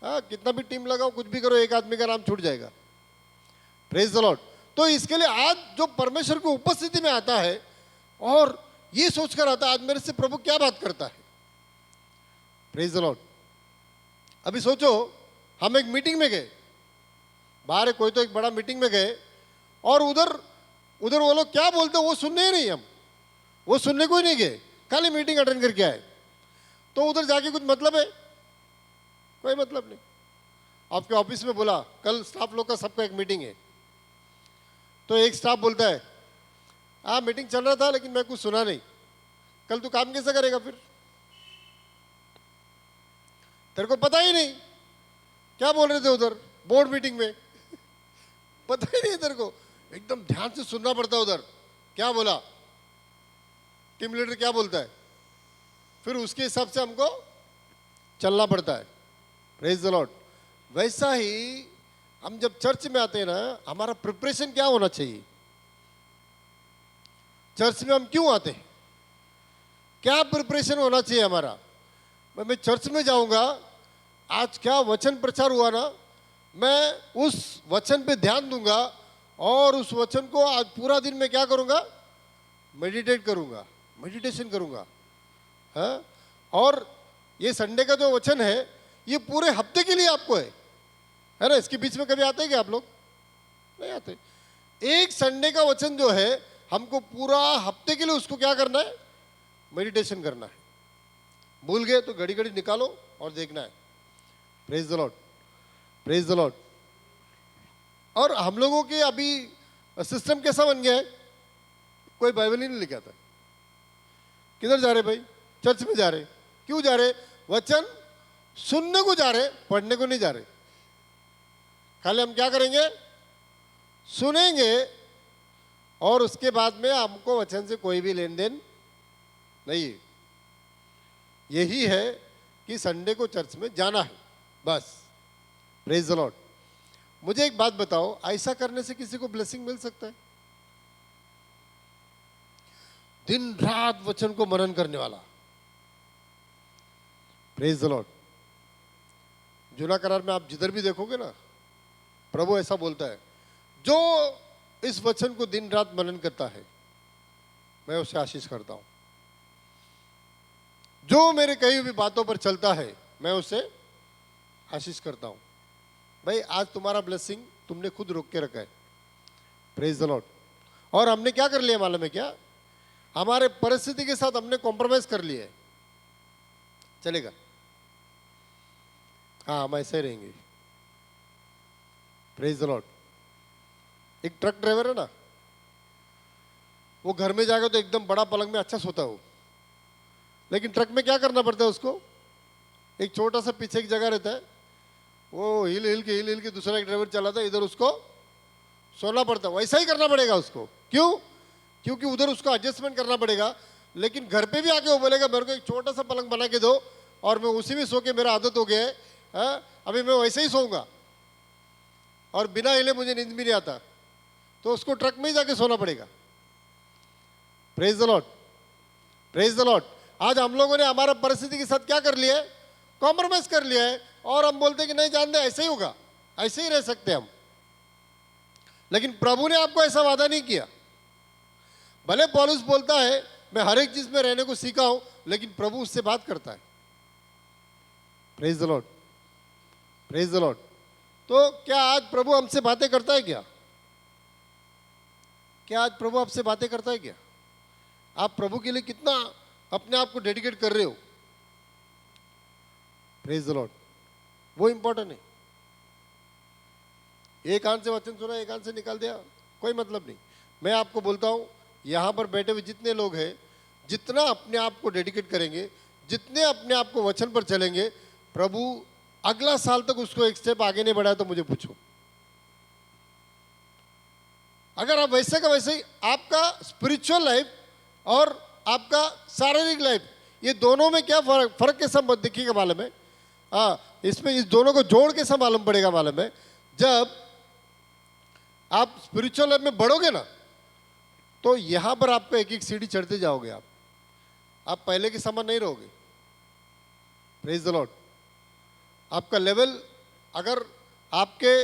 हाँ, कितना भी टीम लगाओ, कुछ भी करो, एक आदमी का नाम छूट जाएगा। Praise the Lord. तो इसके लिए आज जो परमेश्वर की उपस्थिति में आता है और ये सोचकर आता है आज मेरे से प्रभु क्या बात करता है। Praise the Lord. अभी सोचो हम एक मीटिंग में गए, बाहर है कोई तो एक बड़ा मीटिंग में गए और उधर वो लोग क्या बोलते हैं वो सुनने ही नहीं, हम वो सुनने को ही नहीं गए, खाली मीटिंग अटेंड करके आए। तो उधर जाके कुछ मतलब है? कोई मतलब नहीं। आपके ऑफिस में बोला कल स्टाफ लोग का सबका एक मीटिंग है, तो एक स्टाफ बोलता है हाँ मीटिंग चल रहा था लेकिन मैं कुछ सुना नहीं। कल तू काम कैसे करेगा फिर? तेरे को पता ही नहीं क्या बोल रहे थे उधर बोर्ड मीटिंग में, पता ही नहीं तेरे को, एकदम ध्यान से सुनना पड़ता है उधर क्या बोला टीम लीडर, क्या बोलता है, फिर उसके हिसाब से हमको चलना पड़ता है। Praise the Lord. वैसा ही हम जब चर्च में आते हैं ना, हमारा प्रिपरेशन क्या होना चाहिए, चर्च में हम क्यों आते हैं, क्या प्रिपरेशन होना चाहिए हमारा। मैं चर्च में जाऊंगा, आज क्या वचन प्रचार हुआ ना, मैं उस वचन पे ध्यान दूंगा और उस वचन को आज पूरा दिन मैं क्या करूंगा, मेडिटेट करूंगा, मेडिटेशन करूंगा। हाँ, और ये संडे का जो वचन है ये पूरे हफ्ते के लिए आपको है ना, इसके बीच में कभी आते हैं क्या आप लोग, नहीं आते। एक संडे का वचन जो है हमको पूरा हफ्ते के लिए उसको क्या करना है, मेडिटेशन करना है। भूल गए तो घड़ी घड़ी निकालो और देखना है। Praise the Lord, praise the Lord. और हम लोगों के अभी सिस्टम कैसा बन गया है, कोई बाइबल ही नहीं लेके आता। किधर जा रहे भाई, चर्च में जा रहे, क्यों जा रहे, वचन सुनने को जा रहे, पढ़ने को नहीं जा रहे। खाली हम क्या करेंगे, सुनेंगे और उसके बाद में हमको वचन से कोई भी लेन देन नहीं। यही है कि संडे को चर्च में जाना है बस। Praise the Lord. मुझे एक बात बताओ, ऐसा करने से किसी को ब्लेसिंग मिल सकता है? दिन रात वचन को मनन करने वाला, प्रेज द लॉर्ड। जूना करार में आप जिधर भी देखोगे ना, प्रभु ऐसा बोलता है, जो इस वचन को दिन रात मनन करता है मैं उसे आशीष करता हूं, जो मेरे कही हुई बातों पर चलता है मैं उसे आशीष करता हूं। भाई आज तुम्हारा ब्लेसिंग तुमने खुद रोक के रखा है। Praise the Lord. और हमने क्या कर लिया मालूम है क्या, हमारे परिस्थिति के साथ हमने कॉम्प्रोमाइज कर लिया है। चलेगा, हाँ हम ऐसे ही रहेंगे। Praise the Lord. एक ट्रक ड्राइवर है ना, वो घर में जाएगा तो एकदम बड़ा पलंग में अच्छा सोता है वो, लेकिन ट्रक में क्या करना पड़ता है उसको, एक छोटा सा पीछे एक जगह रहता है, वो हिल हिल के दूसरा एक ड्राइवर चलाता है, इधर उसको सोना पड़ता है। वैसा ही करना पड़ेगा उसको। क्यों? क्योंकि उधर उसको एडजस्टमेंट करना पड़ेगा, लेकिन घर पे भी आके वो बोलेगा मेरे को एक छोटा सा पलंग बना के दो और मैं उसी में सो के मेरा आदत हो गया है, अभी मैं वैसे ही सोऊंगा और बिना हिले मुझे नींद भी नहीं आता, तो उसको ट्रक में ही जाके सोना पड़ेगा। Praise the Lord, praise the Lord. आज हम लोगों ने हमारा परिस्थिति के साथ क्या कर लिया है, कॉम्प्रोमाइज कर लिया है, और हम बोलते हैं कि नहीं जानते ऐसे ही होगा, ऐसे ही रह सकते हम। लेकिन प्रभु ने आपको ऐसा वादा नहीं किया। भले पौलुस बोलता है मैं हर एक चीज में रहने को सीखा हूं, लेकिन प्रभु उससे बात करता है। Praise the Lord, praise the Lord. तो क्या आज प्रभु हमसे बातें करता है क्या? क्या आज प्रभु आपसे बातें करता है क्या? आप प्रभु के लिए कितना अपने आप को डेडिकेट कर रहे हो? Praise the Lord. वो इंपॉर्टेंट है। एक कान से वचन सुना, एक कान से निकाल दिया, कोई मतलब नहीं। मैं आपको बोलता हूं, यहां पर बैठे हुए जितने लोग हैं, जितना अपने आप को डेडिकेट करेंगे, जितने अपने आप को वचन पर चलेंगे, प्रभु अगला साल तक उसको एक स्टेप आगे नहीं बढ़ाया तो मुझे पूछो। अगर आप वैसे का वैसे ही, आपका स्पिरिचुअल लाइफ और आपका शारीरिक लाइफ, ये दोनों में क्या फर्क कैसा दिखेगा मालूम है? इसमें इस दोनों को जोड़ कैसा मालूम पड़ेगा मालूम है? जब आप स्पिरिचुअल लाइफ में बढ़ोगे ना, तो यहां पर आपको एक एक सीढ़ी चढ़ते जाओगे। आप पहले के समान नहीं रहोगे। Praise the Lord. आपका लेवल, अगर आपके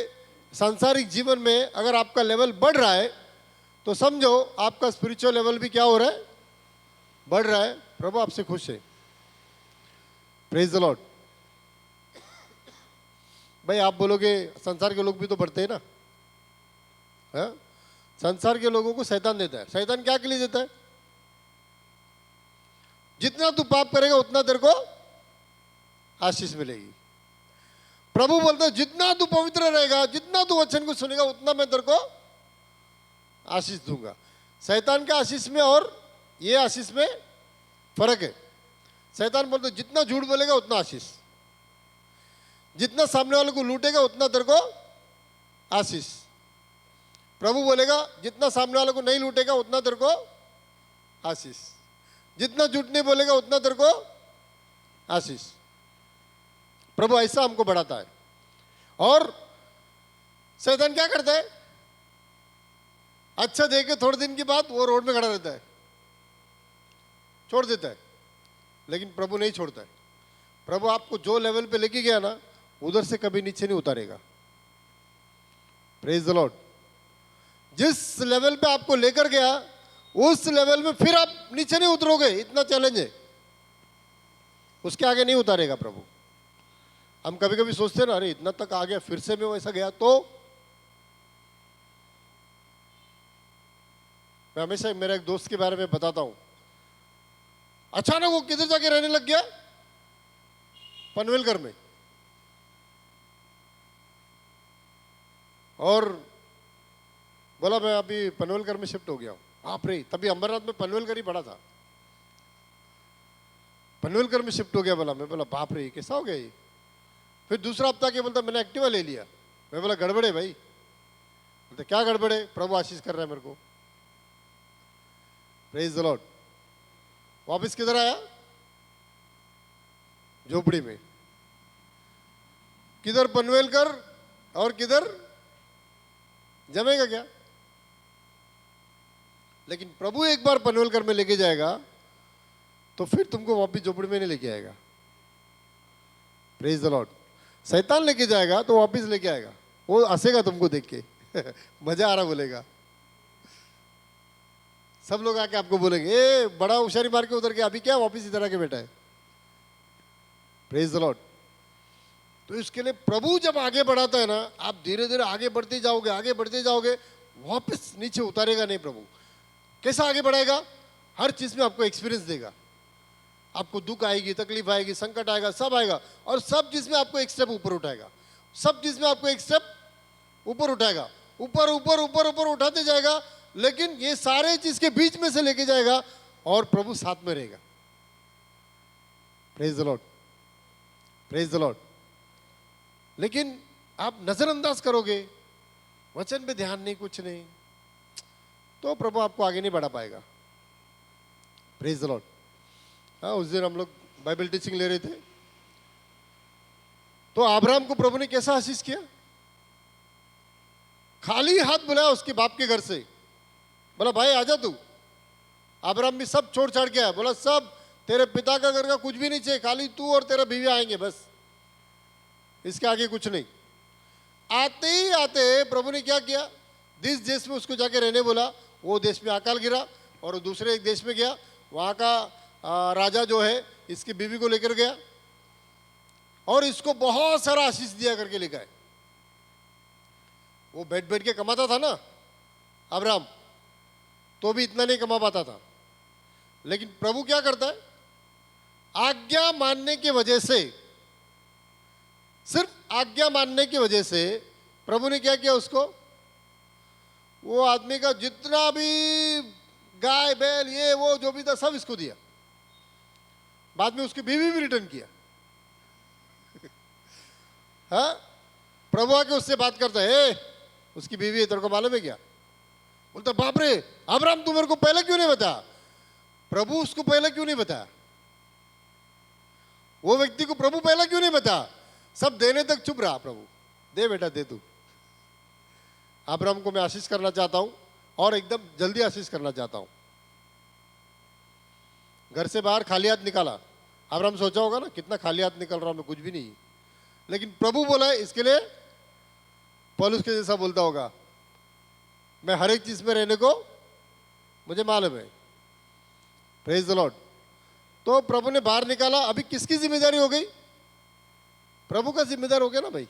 सांसारिक जीवन में अगर आपका लेवल बढ़ रहा है, तो समझो आपका स्पिरिचुअल लेवल भी क्या हो रहा है, बढ़ रहा है। प्रभु आपसे खुश है। Praise the Lord. भाई आप बोलोगे संसार के लोग भी तो बढ़ते हैं ना, है? संसार के लोगों को शैतान देता है। शैतान क्या के लिए देता है? जितना तू पाप करेगा उतना तेरे को आशीष मिलेगी। प्रभु बोलता है जितना तू पवित्र रहेगा, जितना तू वचन को सुनेगा, उतना मैं तेरे को आशीष दूंगा। शैतान के आशीष में और ये आशीष में फर्क है। शैतान बोलता है जितना झूठ बोलेगा उतना आशीष, जितना सामने वाले को लूटेगा उतना तेरे को आशीष। प्रभु बोलेगा जितना सामने वाले को नहीं लूटेगा उतना तेरे को आशीष, जितना झूठ नहीं बोलेगा उतना तेरे को आशीष। प्रभु ऐसा हमको बढ़ाता है। और शैतान क्या करता है, अच्छा देखे थोड़े दिन के बाद वो रोड में खड़ा रहता है, छोड़ देता है। लेकिन प्रभु नहीं छोड़ता है। प्रभु आपको जो लेवल पे लेके गया ना, उधर से कभी नीचे नहीं उतारेगा। Praise the Lord. जिस लेवल पे आपको लेकर गया उस लेवल में फिर आप नीचे नहीं उतरोगे, इतना चैलेंज है, उसके आगे नहीं उतारेगा प्रभु। हम कभी कभी सोचते हैं ना, अरे इतना तक आ गया फिर से मैं वैसा गया तो। मैं हमेशा मेरे एक दोस्त के बारे में बताता हूं, अचानक वो किधर जाके रहने लग गया, पनवेलकर में। और बोला मैं अभी पनवेलकर में शिफ्ट हो गया हूं। आप रे, तभी अमरनाथ में पनवेलकर ही पड़ा था, पनवेलकर में शिफ्ट हो गया। बोला, मैं बोला बाप रे कैसा हो गया ये। फिर दूसरा हफ्ता के बोलता मैंने एक्टिवा ले लिया। मैं बोला गड़बड़े भाई। बोलते क्या गड़बड़े, प्रभु आशीष कर रहा है मेरे को। Praise the Lord. वापस किधर आया, झोपड़ी में। किधर पनवेलकर और किधर जमेगा क्या। लेकिन प्रभु एक बार पनवेलकर में लेके जाएगा तो फिर तुमको वापिस झोपड़ी में नहीं लेके आएगा। Praise the Lord. शैतान लेके जाएगा तो वापिस लेके आएगा, वो हंसेगा तुमको देख के मजा आ रहा बोलेगा। सब लोग आके आपको बोलेंगे ए बड़ा होशियारी मार के उधर गया, अभी क्या वापिस इधर आके बैठा है। Praise the Lord. तो इसके लिए प्रभु जब आगे बढ़ाता है ना, आप धीरे धीरे आगे बढ़ते जाओगे, आगे बढ़ते जाओगे, वापस नीचे उतारेगा नहीं प्रभु। कैसा आगे बढ़ाएगा, हर चीज में आपको एक्सपीरियंस देगा। आपको दुख आएगी, तकलीफ आएगी, संकट आएगा, सब आएगा, और सब चीज में आपको एक स्टेप ऊपर उठाएगा। सब चीज में आपको एक स्टेप ऊपर उठाएगा, ऊपर ऊपर ऊपर ऊपर उठाते जाएगा। लेकिन ये सारे चीज के बीच में से लेके जाएगा और प्रभु साथ में रहेगा। Praise the Lord, praise the Lord. लेकिन आप नजरअंदाज करोगे, वचन पे ध्यान नहीं, कुछ नहीं, तो प्रभु आपको आगे नहीं बढ़ा पाएगा। Praise the Lord. हाँ, उस दिन हम लोग बाइबल टीचिंग ले रहे थे, तो अब्राहम को प्रभु ने कैसा आशीष किया। खाली हाथ बुलाया उसके बाप के घर से, बोला भाई आजा तू। अब्राहम भी सब छोड़ छाड़ के आया, बोला सब तेरे पिता का घर का कुछ भी नहीं चाहिए, खाली तू और तेरा बीवी आएंगे बस, इसके आगे कुछ नहीं। आते ही आते प्रभु ने क्या किया, जिस देश में उसको जाके रहने बोला वो देश में अकाल गिरा, और दूसरे एक देश में गया, वहाँ का राजा जो है इसकी बीवी को लेकर गया और इसको बहुत सारा आशीष दिया करके लिखा है। वो बैठ बैठ के कमाता था ना अब्राहम, तो भी इतना नहीं कमा पाता था। लेकिन प्रभु क्या करता है, आज्ञा मानने की वजह से, सिर्फ आज्ञा मानने की वजह से प्रभु ने क्या किया, उसको वो आदमी का जितना भी गाय बैल ये वो जो भी था सब इसको दिया। बाद में उसकी बीवी भी रिटर्न किया। हाँ, प्रभु आके उससे बात करता है, उसकी बीवी तेरे को मालूम है क्या। बोलता बाप रे अब्राहम तू मेरे को पहले क्यों नहीं बताया। प्रभु उसको पहले क्यों नहीं बताया, वो व्यक्ति को प्रभु पहले क्यों नहीं बताया। सब देने तक चुप रहा प्रभु, दे बेटा दे तू। अब्राहम को मैं आशीष करना चाहता हूं, और एकदम जल्दी आशीष करना चाहता हूं। घर से बाहर खाली हाथ निकाला। अब्राहम सोचा होगा ना कितना खाली हाथ निकल रहा हूं मैं, कुछ भी नहीं। लेकिन प्रभु बोला है, इसके लिए पौलुस के जैसा बोलता होगा, मैं हर एक चीज में रहने को मुझे मालूम है। Praise the Lord. तो प्रभु ने बाहर निकाला। अभी किसकी जिम्मेदारी हो गई, प्रभु का जिम्मेदार हो गया ना भाई।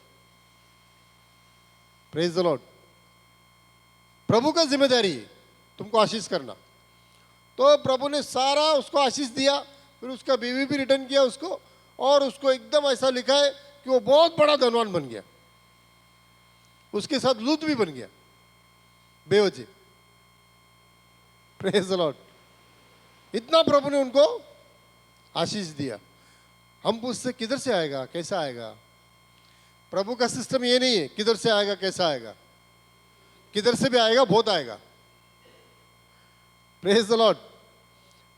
Praise the Lord. प्रभु का जिम्मेदारी है तुमको आशीष करना। तो प्रभु ने सारा उसको आशीष दिया, फिर उसका बीवी भी रिटर्न किया उसको, और उसको एकदम ऐसा लिखा है कि वो बहुत बड़ा धनवान बन गया। उसके साथ लूत भी बन गया बेवजह। Praise the Lord. इतना प्रभु ने उनको आशीष दिया। हम पूछते किधर से आएगा, कैसा आएगा। प्रभु का सिस्टम ये नहीं है किधर से आएगा कैसा आएगा, किधर से भी आएगा बहुत आएगा। Praise the Lord,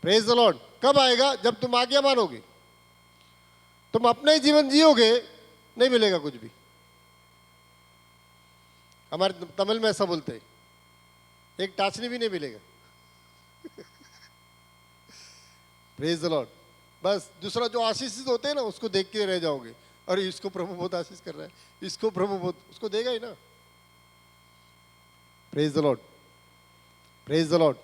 praise the Lord. कब आएगा? जब तुम आज्ञा मानोगे। तुम अपना ही जीवन जियोगे, नहीं मिलेगा कुछ भी। हमारे तमिल में ऐसा बोलते हैं, एक टाचनी भी नहीं मिलेगा। Praise the Lord. बस दूसरा जो आशीषित होते हैं ना, उसको देख के रह जाओगे, अरे इसको प्रभु बहुत आशीष कर रहा है, इसको प्रभु बहुत, उसको देगा ही ना। Praise the Lord, praise the Lord.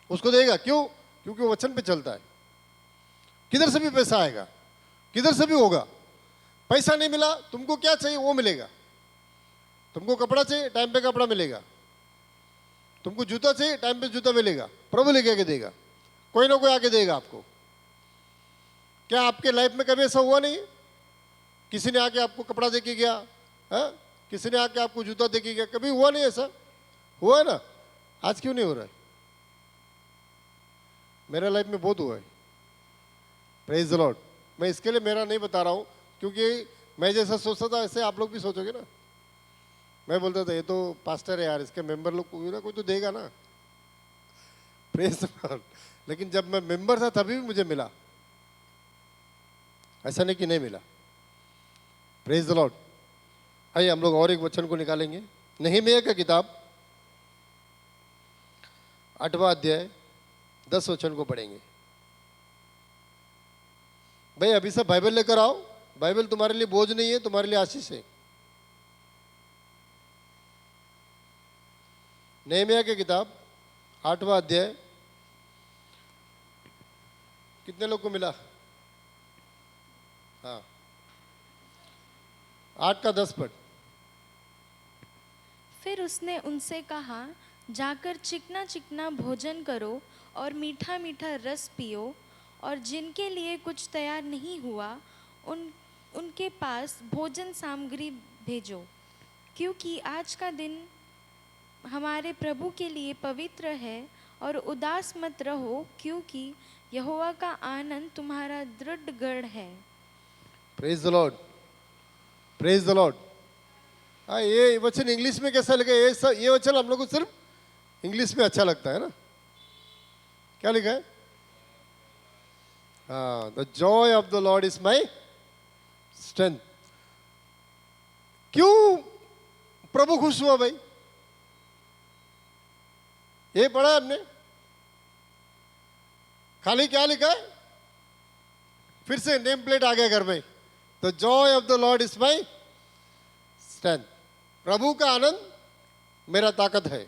उसको देगा, क्यों? क्योंकि वो वचन पे चलता है। किधर से भी पैसा आएगा, किधर से भी होगा। पैसा नहीं मिला, तुमको क्या चाहिए वो मिलेगा। तुमको कपड़ा चाहिए, टाइम पे कपड़ा मिलेगा। तुमको जूता चाहिए, टाइम पे जूता मिलेगा। प्रभु लेके आके देगा, कोई ना कोई आके देगा आपको। क्या आपके लाइफ में कभी ऐसा हुआ नहीं? किसी ने आके आपको कपड़ा दे के गया है, किसी ने आके आपको जूता दे के गया, कभी हुआ नहीं ऐसा? हुआ है ना? आज क्यों नहीं हो रहा है? मेरा लाइफ में बहुत हुआ है। Praise the Lord. मैं इसके लिए मेरा नहीं बता रहा हूँ, क्योंकि मैं जैसा सोचता था ऐसे आप लोग भी सोचोगे ना। मैं बोलता था ये तो पास्टर है यार, इसके मेंबर लोग कोई ना कोई तो देगा ना। Praise the Lord. लेकिन जब मैं मेंबर था तभी भी मुझे मिला, ऐसा नहीं कि नहीं मिला। Praise the Lord. आइए हम लोग और एक वचन को निकालेंगे, नहमीया का किताब 8वां अध्याय 10 वचन को पढ़ेंगे। भाई अभी सब बाइबल लेकर आओ, बाइबल तुम्हारे लिए बोझ नहीं है, तुम्हारे लिए आशीष है। नहमीया की किताब 8वां अध्याय, कितने लोग को मिला? हाँ, 8 का 10 पढ़। फिर उसने उनसे कहा, जाकर चिकना चिकना भोजन करो और मीठा मीठा रस पियो, और जिनके लिए कुछ तैयार नहीं हुआ उनके पास भोजन सामग्री भेजो, क्योंकि आज का दिन हमारे प्रभु के लिए पवित्र है। और उदास मत रहो, क्योंकि यहोवा का आनंद तुम्हारा दृढ़ गढ़ है। Praise the Lord, praise the Lord. हाँ, ये वचन इंग्लिश में कैसा लगे? ये वचन हम लोग को सिर्फ इंग्लिश में अच्छा लगता है ना। क्या लिखा है? हाँ, the joy of the Lord is my strength. क्यों प्रभु खुश हुआ भाई? ये पढ़ा हमने, खाली क्या लिखा है? फिर से नेम प्लेट आ गया घर में, the joy of the Lord is my strength. प्रभु का आनंद मेरा ताकत है।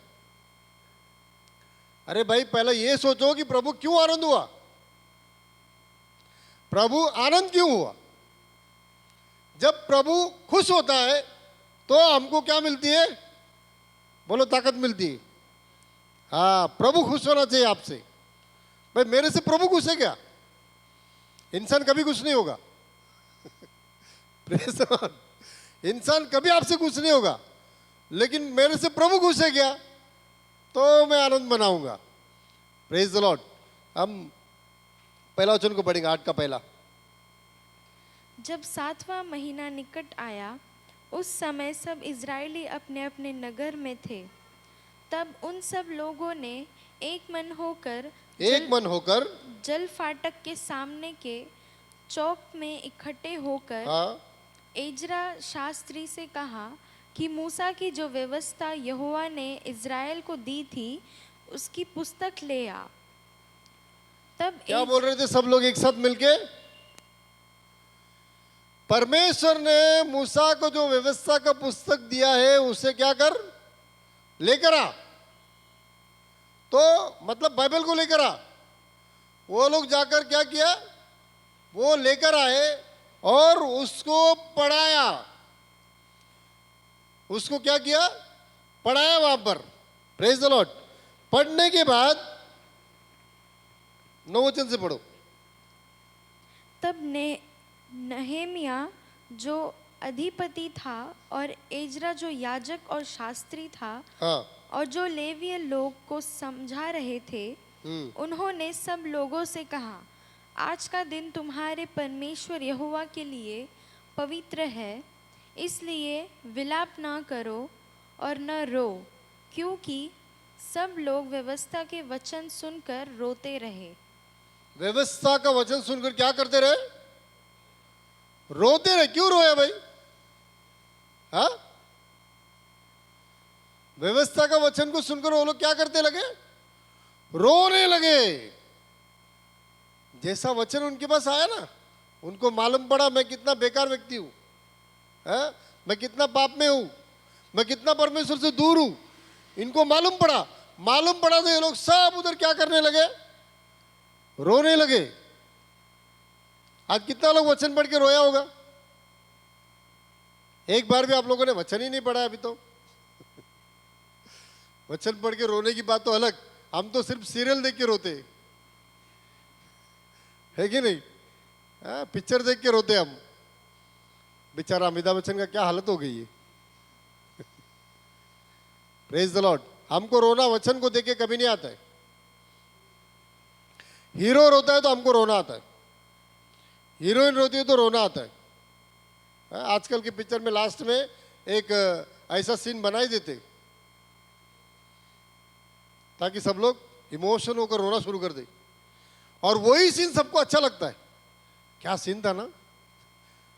अरे भाई पहले ये सोचो कि प्रभु क्यों आनंद हुआ, प्रभु आनंद क्यों हुआ? जब प्रभु खुश होता है तो हमको क्या मिलती है? बोलो, ताकत मिलती है। हाँ, प्रभु खुश होना चाहिए आपसे। भाई मेरे से प्रभु खुश है क्या? इंसान कभी खुश नहीं होगा। इंसान कभी आपसे खुश नहीं होगा, लेकिन मेरे से प्रभु खुश है क्या, तो मैं आनंद मनाऊंगा। Praise the Lord. हम पहला वचन को पढ़ेंगे, 8 का पहला। जब 7वां महीना निकट आया, उस समय सब इज़राइली अपने अपने नगर में थे। तब उन सब लोगों ने एक मन होकर जल फाटक के सामने के चौक में इकट्ठे होकर हाँ, एजरा शास्त्री से कहा कि मूसा की जो व्यवस्था यहोवा ने इज़राइल को दी थी, उसकी पुस्तक ले आ। तब क्या बोल रहे थे सब लोग एक साथ मिलके? परमेश्वर ने मूसा को जो व्यवस्था का पुस्तक दिया है उसे क्या कर, लेकर आ। तो मतलब बाइबल को लेकर आ। वो लोग जाकर क्या किया? वो लेकर आए और उसको पढ़ाया। उसको क्या किया? पढ़ाया वहां पर। Praise the Lord. पढ़ने के बाद 9 वचन से पढ़ो। तब नहेमिया जो अधिपति था और एजरा जो याजक और शास्त्री था, हाँ, और जो लेवीय लोग को समझा रहे थे, उन्होंने सब लोगों से कहा, आज का दिन तुम्हारे परमेश्वर यहोवा के लिए पवित्र है। इसलिए विलाप न करो और न रो, क्योंकि सब लोग व्यवस्था के वचन सुनकर रोते रहे। व्यवस्था का वचन सुनकर क्या करते रहे? रोते रहे। क्यों रोया भाई? हाँ, व्यवस्था का वचन को सुनकर वो लोग क्या करते लगे? रोने लगे। जैसा वचन उनके पास आया ना, उनको मालूम पड़ा मैं कितना बेकार व्यक्ति हूं, हाँ? मैं कितना पाप में हूं, मैं कितना परमेश्वर से दूर हूं। इनको मालूम पड़ा तो ये लोग सब उधर क्या करने लगे? रोने लगे। आज कितना लोग वचन पढ़ के रोया होगा? एक बार भी आप लोगों ने वचन ही नहीं पढ़ा अभी तो। वचन पढ़ के रोने की बात तो अलग, हम तो सिर्फ सीरियल देख के रोते है कि नहीं? पिक्चर देख के रोते हम। बेचारा अमिताभ बच्चन का क्या हालत हो गई है। Praise the Lord. हमको रोना वचन को देख के कभी नहीं आता है। हीरो रोता है तो हमको रोना आता है, हीरोइन रोती है तो रोना आता है। आजकल के पिक्चर में लास्ट में एक ऐसा सीन बना ही देते ताकि सब लोग इमोशन होकर रोना शुरू कर दे, और वही सीन सबको अच्छा लगता है। क्या सीन था ना,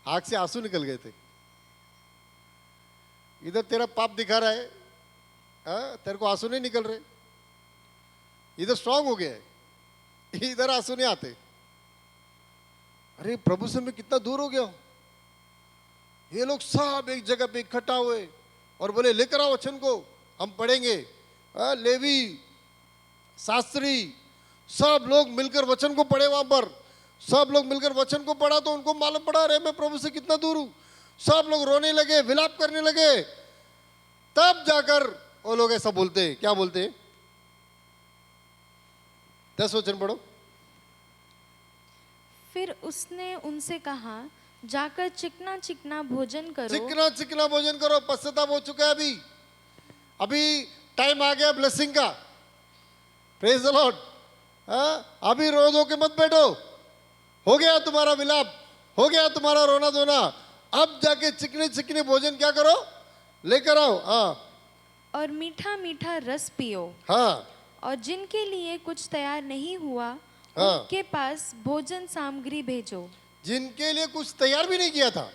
आंख से आंसू निकल गए थे। इधर तेरा पाप दिखा रहा है, तेरे को आंसू नहीं निकल रहे। इधर स्ट्रांग हो गया है, इधर आंसू नहीं आते। अरे प्रभु से मैं कितना दूर हो गया हूं। ये लोग सब एक जगह पे इकट्ठा हुए और बोले लेकर आओ वचन को, हम पढ़ेंगे। लेवी, शास्त्री, सब लोग मिलकर वचन को पढ़े। वहां पर सब लोग मिलकर वचन को पढ़ा तो उनको मालूम पड़ा अरे मैं प्रभु से कितना दूर हूं। सब लोग रोने लगे, विलाप करने लगे। तब जाकर वो लोग ऐसा बोलते हैं। क्या बोलते हैं? 10 वचन पढ़ो। फिर उसने उनसे कहा, जाकर चिकना चिकना भोजन करो। चिकना चिकना भोजन करो। पश्चाताप हो चुका है अभी, अभी टाइम आ गया ब्लेसिंग का। Praise the Lord. अभी रो धो के मत बैठो। हो गया तुम्हारा विलाप, हो गया तुम्हारा रोना धोना। अब जाके चिकने चिकने भोजन क्या करो? लेकर आओ। और मीठा मीठा रस पियो। हाँ, और जिनके लिए कुछ तैयार नहीं हुआ, हाँ, उनके पास भोजन सामग्री भेजो। जिनके लिए कुछ तैयार भी नहीं किया था।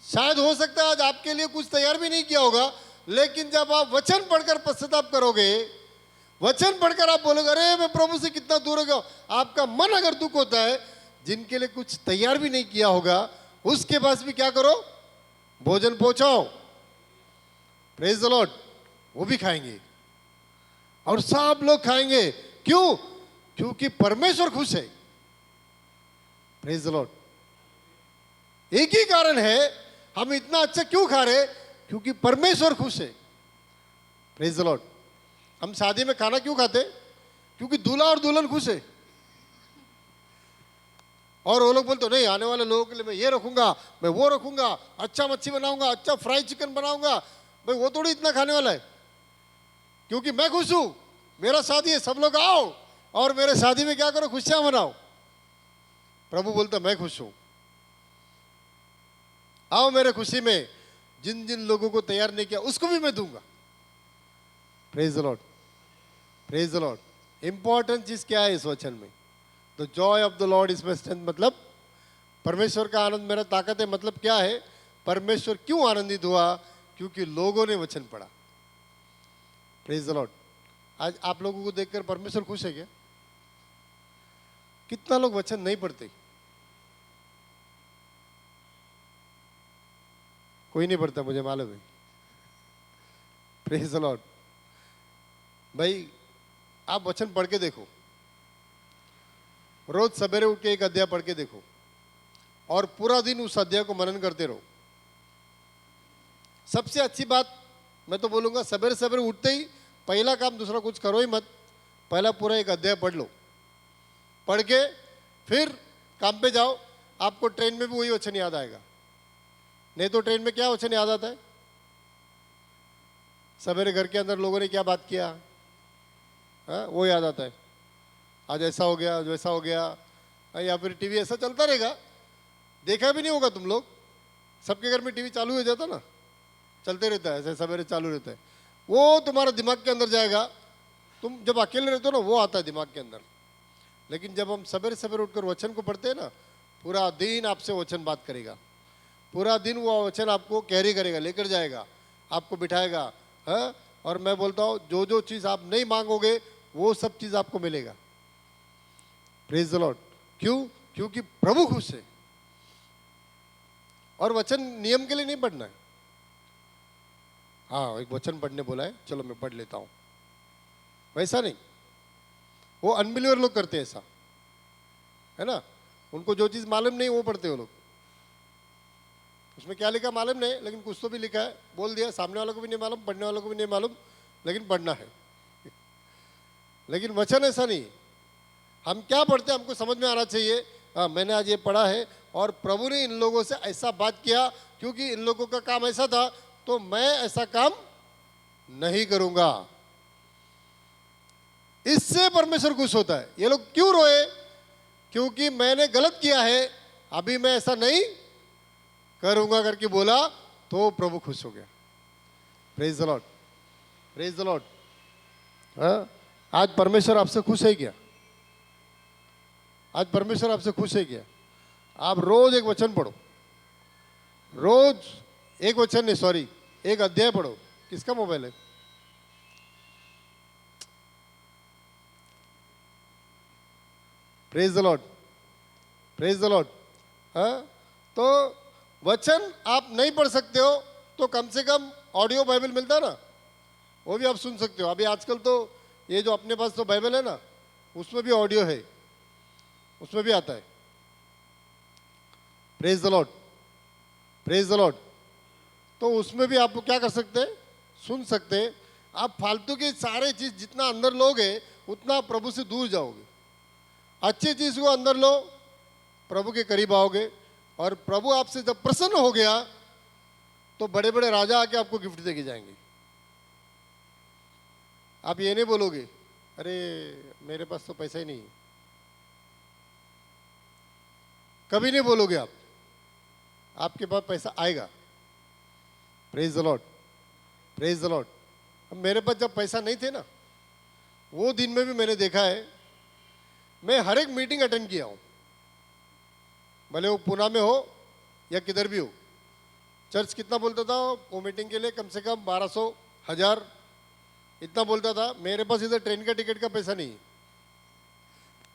शायद हो सकता है आज आपके लिए कुछ तैयार भी नहीं किया होगा, लेकिन जब आप वचन पढ़कर पश्चाताप करोगे, वचन पढ़कर आप बोलोगे अरे मैं प्रभु से कितना दूर हो गया, आपका मन अगर दुख होता है, जिनके लिए कुछ तैयार भी नहीं किया होगा उसके पास भी क्या करो? भोजन पहुंचाओ। Praise the Lord. वो भी खाएंगे और सब लोग खाएंगे। क्यों? क्योंकि परमेश्वर खुश है। Praise the Lord. एक ही कारण है, हम इतना अच्छा क्यों खा रहे? क्योंकि परमेश्वर खुश है। Praise the Lord. हम शादी में खाना क्यों खाते? क्योंकि दूल्हा और दुल्हन खुश है। और वो लोग बोलते नहीं आने वाले लोगों के लिए मैं ये रखूंगा, मैं वो रखूंगा, अच्छा मच्छी बनाऊंगा, अच्छा फ्राई चिकन बनाऊंगा। भाई वो थोड़ी इतना खाने वाला है, क्योंकि मैं खुश हूं, मेरा शादी है, सब लोग आओ और मेरे शादी में क्या करो? खुशियां मनाओ। प्रभु बोलता मैं खुश हूं, आओ मेरे खुशी में। जिन जिन लोगों को तैयार नहीं किया उसको भी मैं दूंगा। Praise the Lord. Praise the Lord. Important चीज क्या है इस वचन में? The joy of the Lord is my strength. मतलब परमेश्वर का आनंद मेरा ताकत है। मतलब क्या है? परमेश्वर क्यों आनंदित हुआ? क्योंकि लोगों ने वचन पढ़ा। Praise the Lord. आज आप लोगों को देखकर परमेश्वर खुश है क्या? कितना लोग वचन नहीं पढ़ते? कोई नहीं पढ़ता, मुझे मालूम है। Praise the Lord. भाई आप वचन पढ़ के देखो, रोज सवेरे उठ के एक अध्याय पढ़ के देखो और पूरा दिन उस अध्याय को मनन करते रहो। सबसे अच्छी बात मैं तो बोलूंगा, सवेरे सवेरे उठते ही पहला काम दूसरा कुछ करो ही मत, पहला पूरा एक अध्याय पढ़ लो। पढ़ के फिर काम पे जाओ। आपको ट्रेन में भी वही वचन याद आएगा। नहीं तो ट्रेन में क्या वचन याद आता है? सवेरे घर के अंदर लोगों ने क्या बात किया, वो याद आता है। आज ऐसा हो गया, आज वैसा हो गया, या फिर टीवी ऐसा चलता रहेगा। देखा भी नहीं होगा तुम लोग, सबके घर में टीवी चालू हो जाता ना, चलते रहता है, ऐसे सवेरे चालू रहता है, वो तुम्हारा दिमाग के अंदर जाएगा। तुम जब अकेले रहते हो ना, वो आता है दिमाग के अंदर। लेकिन जब हम सवेरे सवेरे उठकर वचन को पढ़ते हैं ना, पूरा दिन आपसे वचन बात करेगा, पूरा दिन वो वचन आपको कैरी करेगा, लेकर जाएगा, आपको बिठाएगा। हाँ, और मैं बोलता हूँ जो जो चीज़ आप नहीं मांगोगे वो सब चीज़ आपको मिलेगा। Praise the Lord. क्यों? क्योंकि प्रभु खुश है। और वचन नियम के लिए नहीं पढ़ना है। हाँ, एक वचन पढ़ने बोला है, चलो मैं पढ़ लेता हूँ, वैसा नहीं। वो अनबिलीवर लोग करते हैं ऐसा, है ना। उनको जो चीज़ मालूम नहीं वो पढ़ते हो लोग। उसमें क्या लिखा मालूम नहीं, लेकिन कुछ तो भी लिखा है, बोल दिया, सामने वालों को भी नहीं मालूम, पढ़ने वालों को भी नहीं मालूम, लेकिन पढ़ना है। लेकिन वचन ऐसा नहीं। हम क्या पढ़ते हैं हमको समझ में आना चाहिए। हाँ, मैंने आज ये पढ़ा है और प्रभु ने इन लोगों से ऐसा बात किया, क्योंकि इन लोगों का काम ऐसा था, तो मैं ऐसा काम नहीं करूंगा। इससे परमेश्वर खुश होता है। ये लोग क्यों रोए? क्योंकि मैंने गलत किया है, अभी मैं ऐसा नहीं करूंगा करके बोला, तो प्रभु खुश हो गया। Praise the Lord, praise the Lord. हाँ, आज परमेश्वर आपसे खुश है क्या? आज परमेश्वर आपसे खुश है क्या? आप रोज एक वचन पढ़ो, रोज एक वचन नहीं, सॉरी, एक अध्याय पढ़ो। किसका मोबाइल है? Praise the Lord, praise the Lord. हाँ, तो वचन आप नहीं पढ़ सकते हो तो कम से कम ऑडियो बाइबल मिलता है ना, वो भी आप सुन सकते हो। अभी आजकल तो ये जो अपने पास तो बाइबल है ना, उसमें भी ऑडियो है, उसमें भी आता है। Praise the Lord, praise the Lord. तो उसमें भी आप क्या कर सकते हैं? सुन सकते हैं। आप फालतू की सारे चीज जितना अंदर लोगे उतना प्रभु से दूर जाओगे। अच्छी चीज को अंदर लो, प्रभु के करीब आओगे। और प्रभु आपसे जब प्रसन्न हो गया तो बड़े बड़े राजा आके आपको गिफ्ट देके जाएंगे। आप ये नहीं बोलोगे अरे मेरे पास तो पैसा ही नहीं है, कभी नहीं बोलोगे आप। आपके पास पैसा आएगा। Praise the Lord, praise the Lord. अब मेरे पास जब पैसा नहीं थे ना, वो दिन में भी मैंने देखा है, मैं हर एक मीटिंग अटेंड किया हूँ, भले वो पुणे में हो या किधर भी हो। चर्च कितना बोलता था वो मीटिंग के लिए? कम से कम 1200, 1000 इतना बोलता था। मेरे पास इधर ट्रेन का टिकट का पैसा नहीं।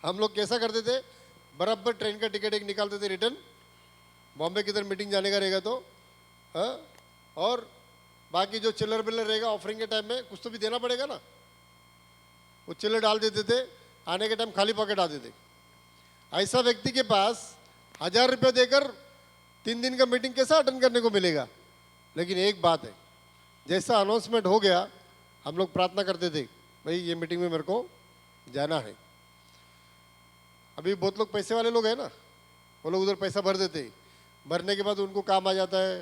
हम लोग कैसा करते थे, बराबर ट्रेन का टिकट एक निकालते थे रिटर्न, बॉम्बे किधर मीटिंग जाने का रहेगा तो। हाँ, और बाकी जो चिल्लर बिल्लर रहेगा ऑफरिंग के टाइम में कुछ तो भी देना पड़ेगा ना, वो चिल्लर डाल देते थे, आने के टाइम खाली पॉकेट आते थे। ऐसा व्यक्ति के पास 1000 रुपये देकर 3 दिन का मीटिंग कैसा अटेंड करने को मिलेगा? लेकिन एक बात है, जैसा अनाउंसमेंट हो गया हम लोग प्रार्थना करते थे, भाई ये मीटिंग में मेरे को जाना है। अभी बहुत लोग पैसे वाले लोग हैं ना, वो लोग उधर पैसा भर देते, भरने के बाद उनको काम आ जाता है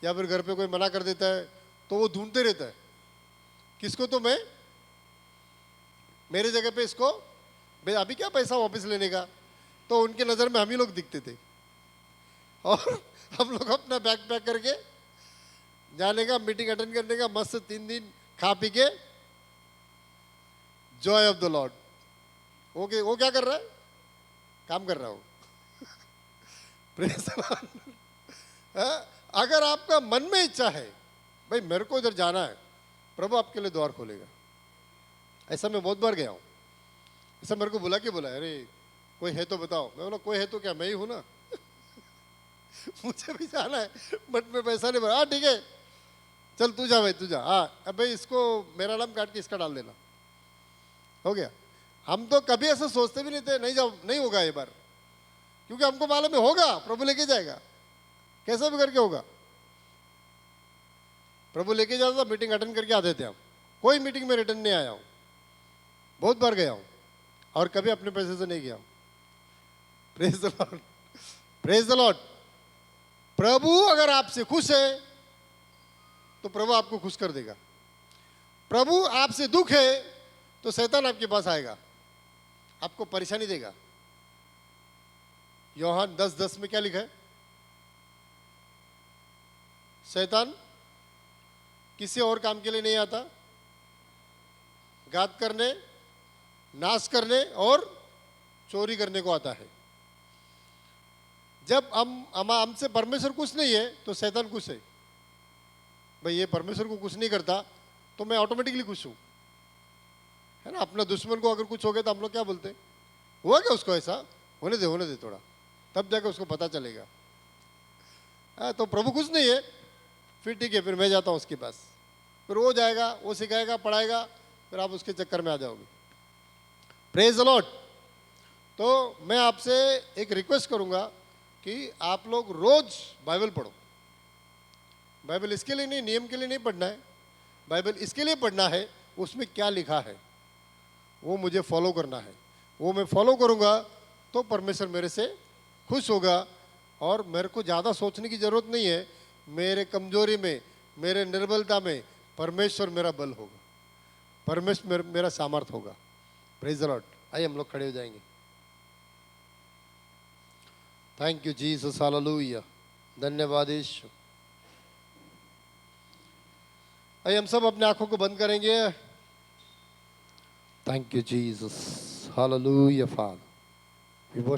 या फिर घर पे कोई मना कर देता है, तो वो ढूंढते रहता है किसको तो मैं, मेरे जगह पे इसको, भाई अभी क्या पैसा वापस लेने का। तो उनके नज़र में हम ही लोग दिखते थे और हम लोग अपना बैग पैक करके जाने का, मीटिंग अटेंड करने का, मस्त 3 दिन खा पी के, जॉय ऑफ द लॉर्ड। वो क्या कर रहा है? काम कर रहा हूं। Praise the Lord. अगर आपका मन में इच्छा है भाई मेरे को इधर जाना है, प्रभु आपके लिए द्वार खोलेगा। ऐसा मैं बहुत बार गया हूं। ऐसा मेरे को बुला के बोला, अरे कोई है तो बताओ। मैं बोला कोई है तो क्या, मैं ही हूं ना। मुझे भी जाना है बट मैं पैसा नहीं भरा। हाँ ठीक है, चल तू जा भाई, तू जा। हाँ अब भाई इसको मेरा नाम काट के इसका डाल देना, हो गया। हम तो कभी ऐसा सोचते भी नहीं थे, नहीं जाओ, नहीं होगा ये बार, क्योंकि हमको मालूम है होगा, प्रभु लेके जाएगा, कैसा भी करके होगा। प्रभु लेके जाता था, मीटिंग अटेंड करके आते थे हम। कोई मीटिंग में रिटर्न नहीं आया हूँ, बहुत बार गया हूँ और कभी अपने पैसे से नहीं गया हूँ। Praise the Lord, praise the Lord. प्रभु अगर आपसे खुश है तो प्रभु आपको खुश कर देगा। प्रभु आपसे दुख है तो शैतान आपके पास आएगा, आपको परेशानी देगा। यूहन्ना 10:10 में क्या लिखा है? शैतान किसी और काम के लिए नहीं आता, घात करने, नाश करने और चोरी करने को आता है। जब हमसे परमेश्वर खुश नहीं है तो शैतान खुश है। भाई ये परमेश्वर को कुछ नहीं करता तो मैं ऑटोमेटिकली खुश हूं, है ना। अपना दुश्मन को अगर कुछ हो गया तो हम लोग क्या बोलते हैं, हुआ क्या उसको ऐसा, होने दे थोड़ा, तब जाकर उसको पता चलेगा। तो प्रभु खुश नहीं है, फिर ठीक है, फिर मैं जाता हूँ उसके पास, फिर वो जाएगा, वो सिखाएगा, पढ़ाएगा, फिर आप उसके चक्कर में आ जाओगे। Praise the Lord. तो मैं आपसे एक रिक्वेस्ट करूंगा कि आप लोग रोज बाइबल पढ़ो। बाइबल इसके लिए नहीं, नियम के लिए नहीं पढ़ना है, बाइबल इसके लिए पढ़ना है उसमें क्या लिखा है वो मुझे फॉलो करना है। वो मैं फॉलो करूंगा तो परमेश्वर मेरे से खुश होगा और मेरे को ज़्यादा सोचने की ज़रूरत नहीं है। मेरे कमजोरी में, मेरे निर्बलता में परमेश्वर मेरा बल होगा, परमेश्वर मेरा सामर्थ होगा। Praise the Lord. आइए हम लोग खड़े हो जाएंगे। थैंक यू जीसस, हालेलुया, धन्यवाद यीशु। आइए हम सब अपने आंखों को बंद करेंगे। Thank you Jesus, hallelujah father.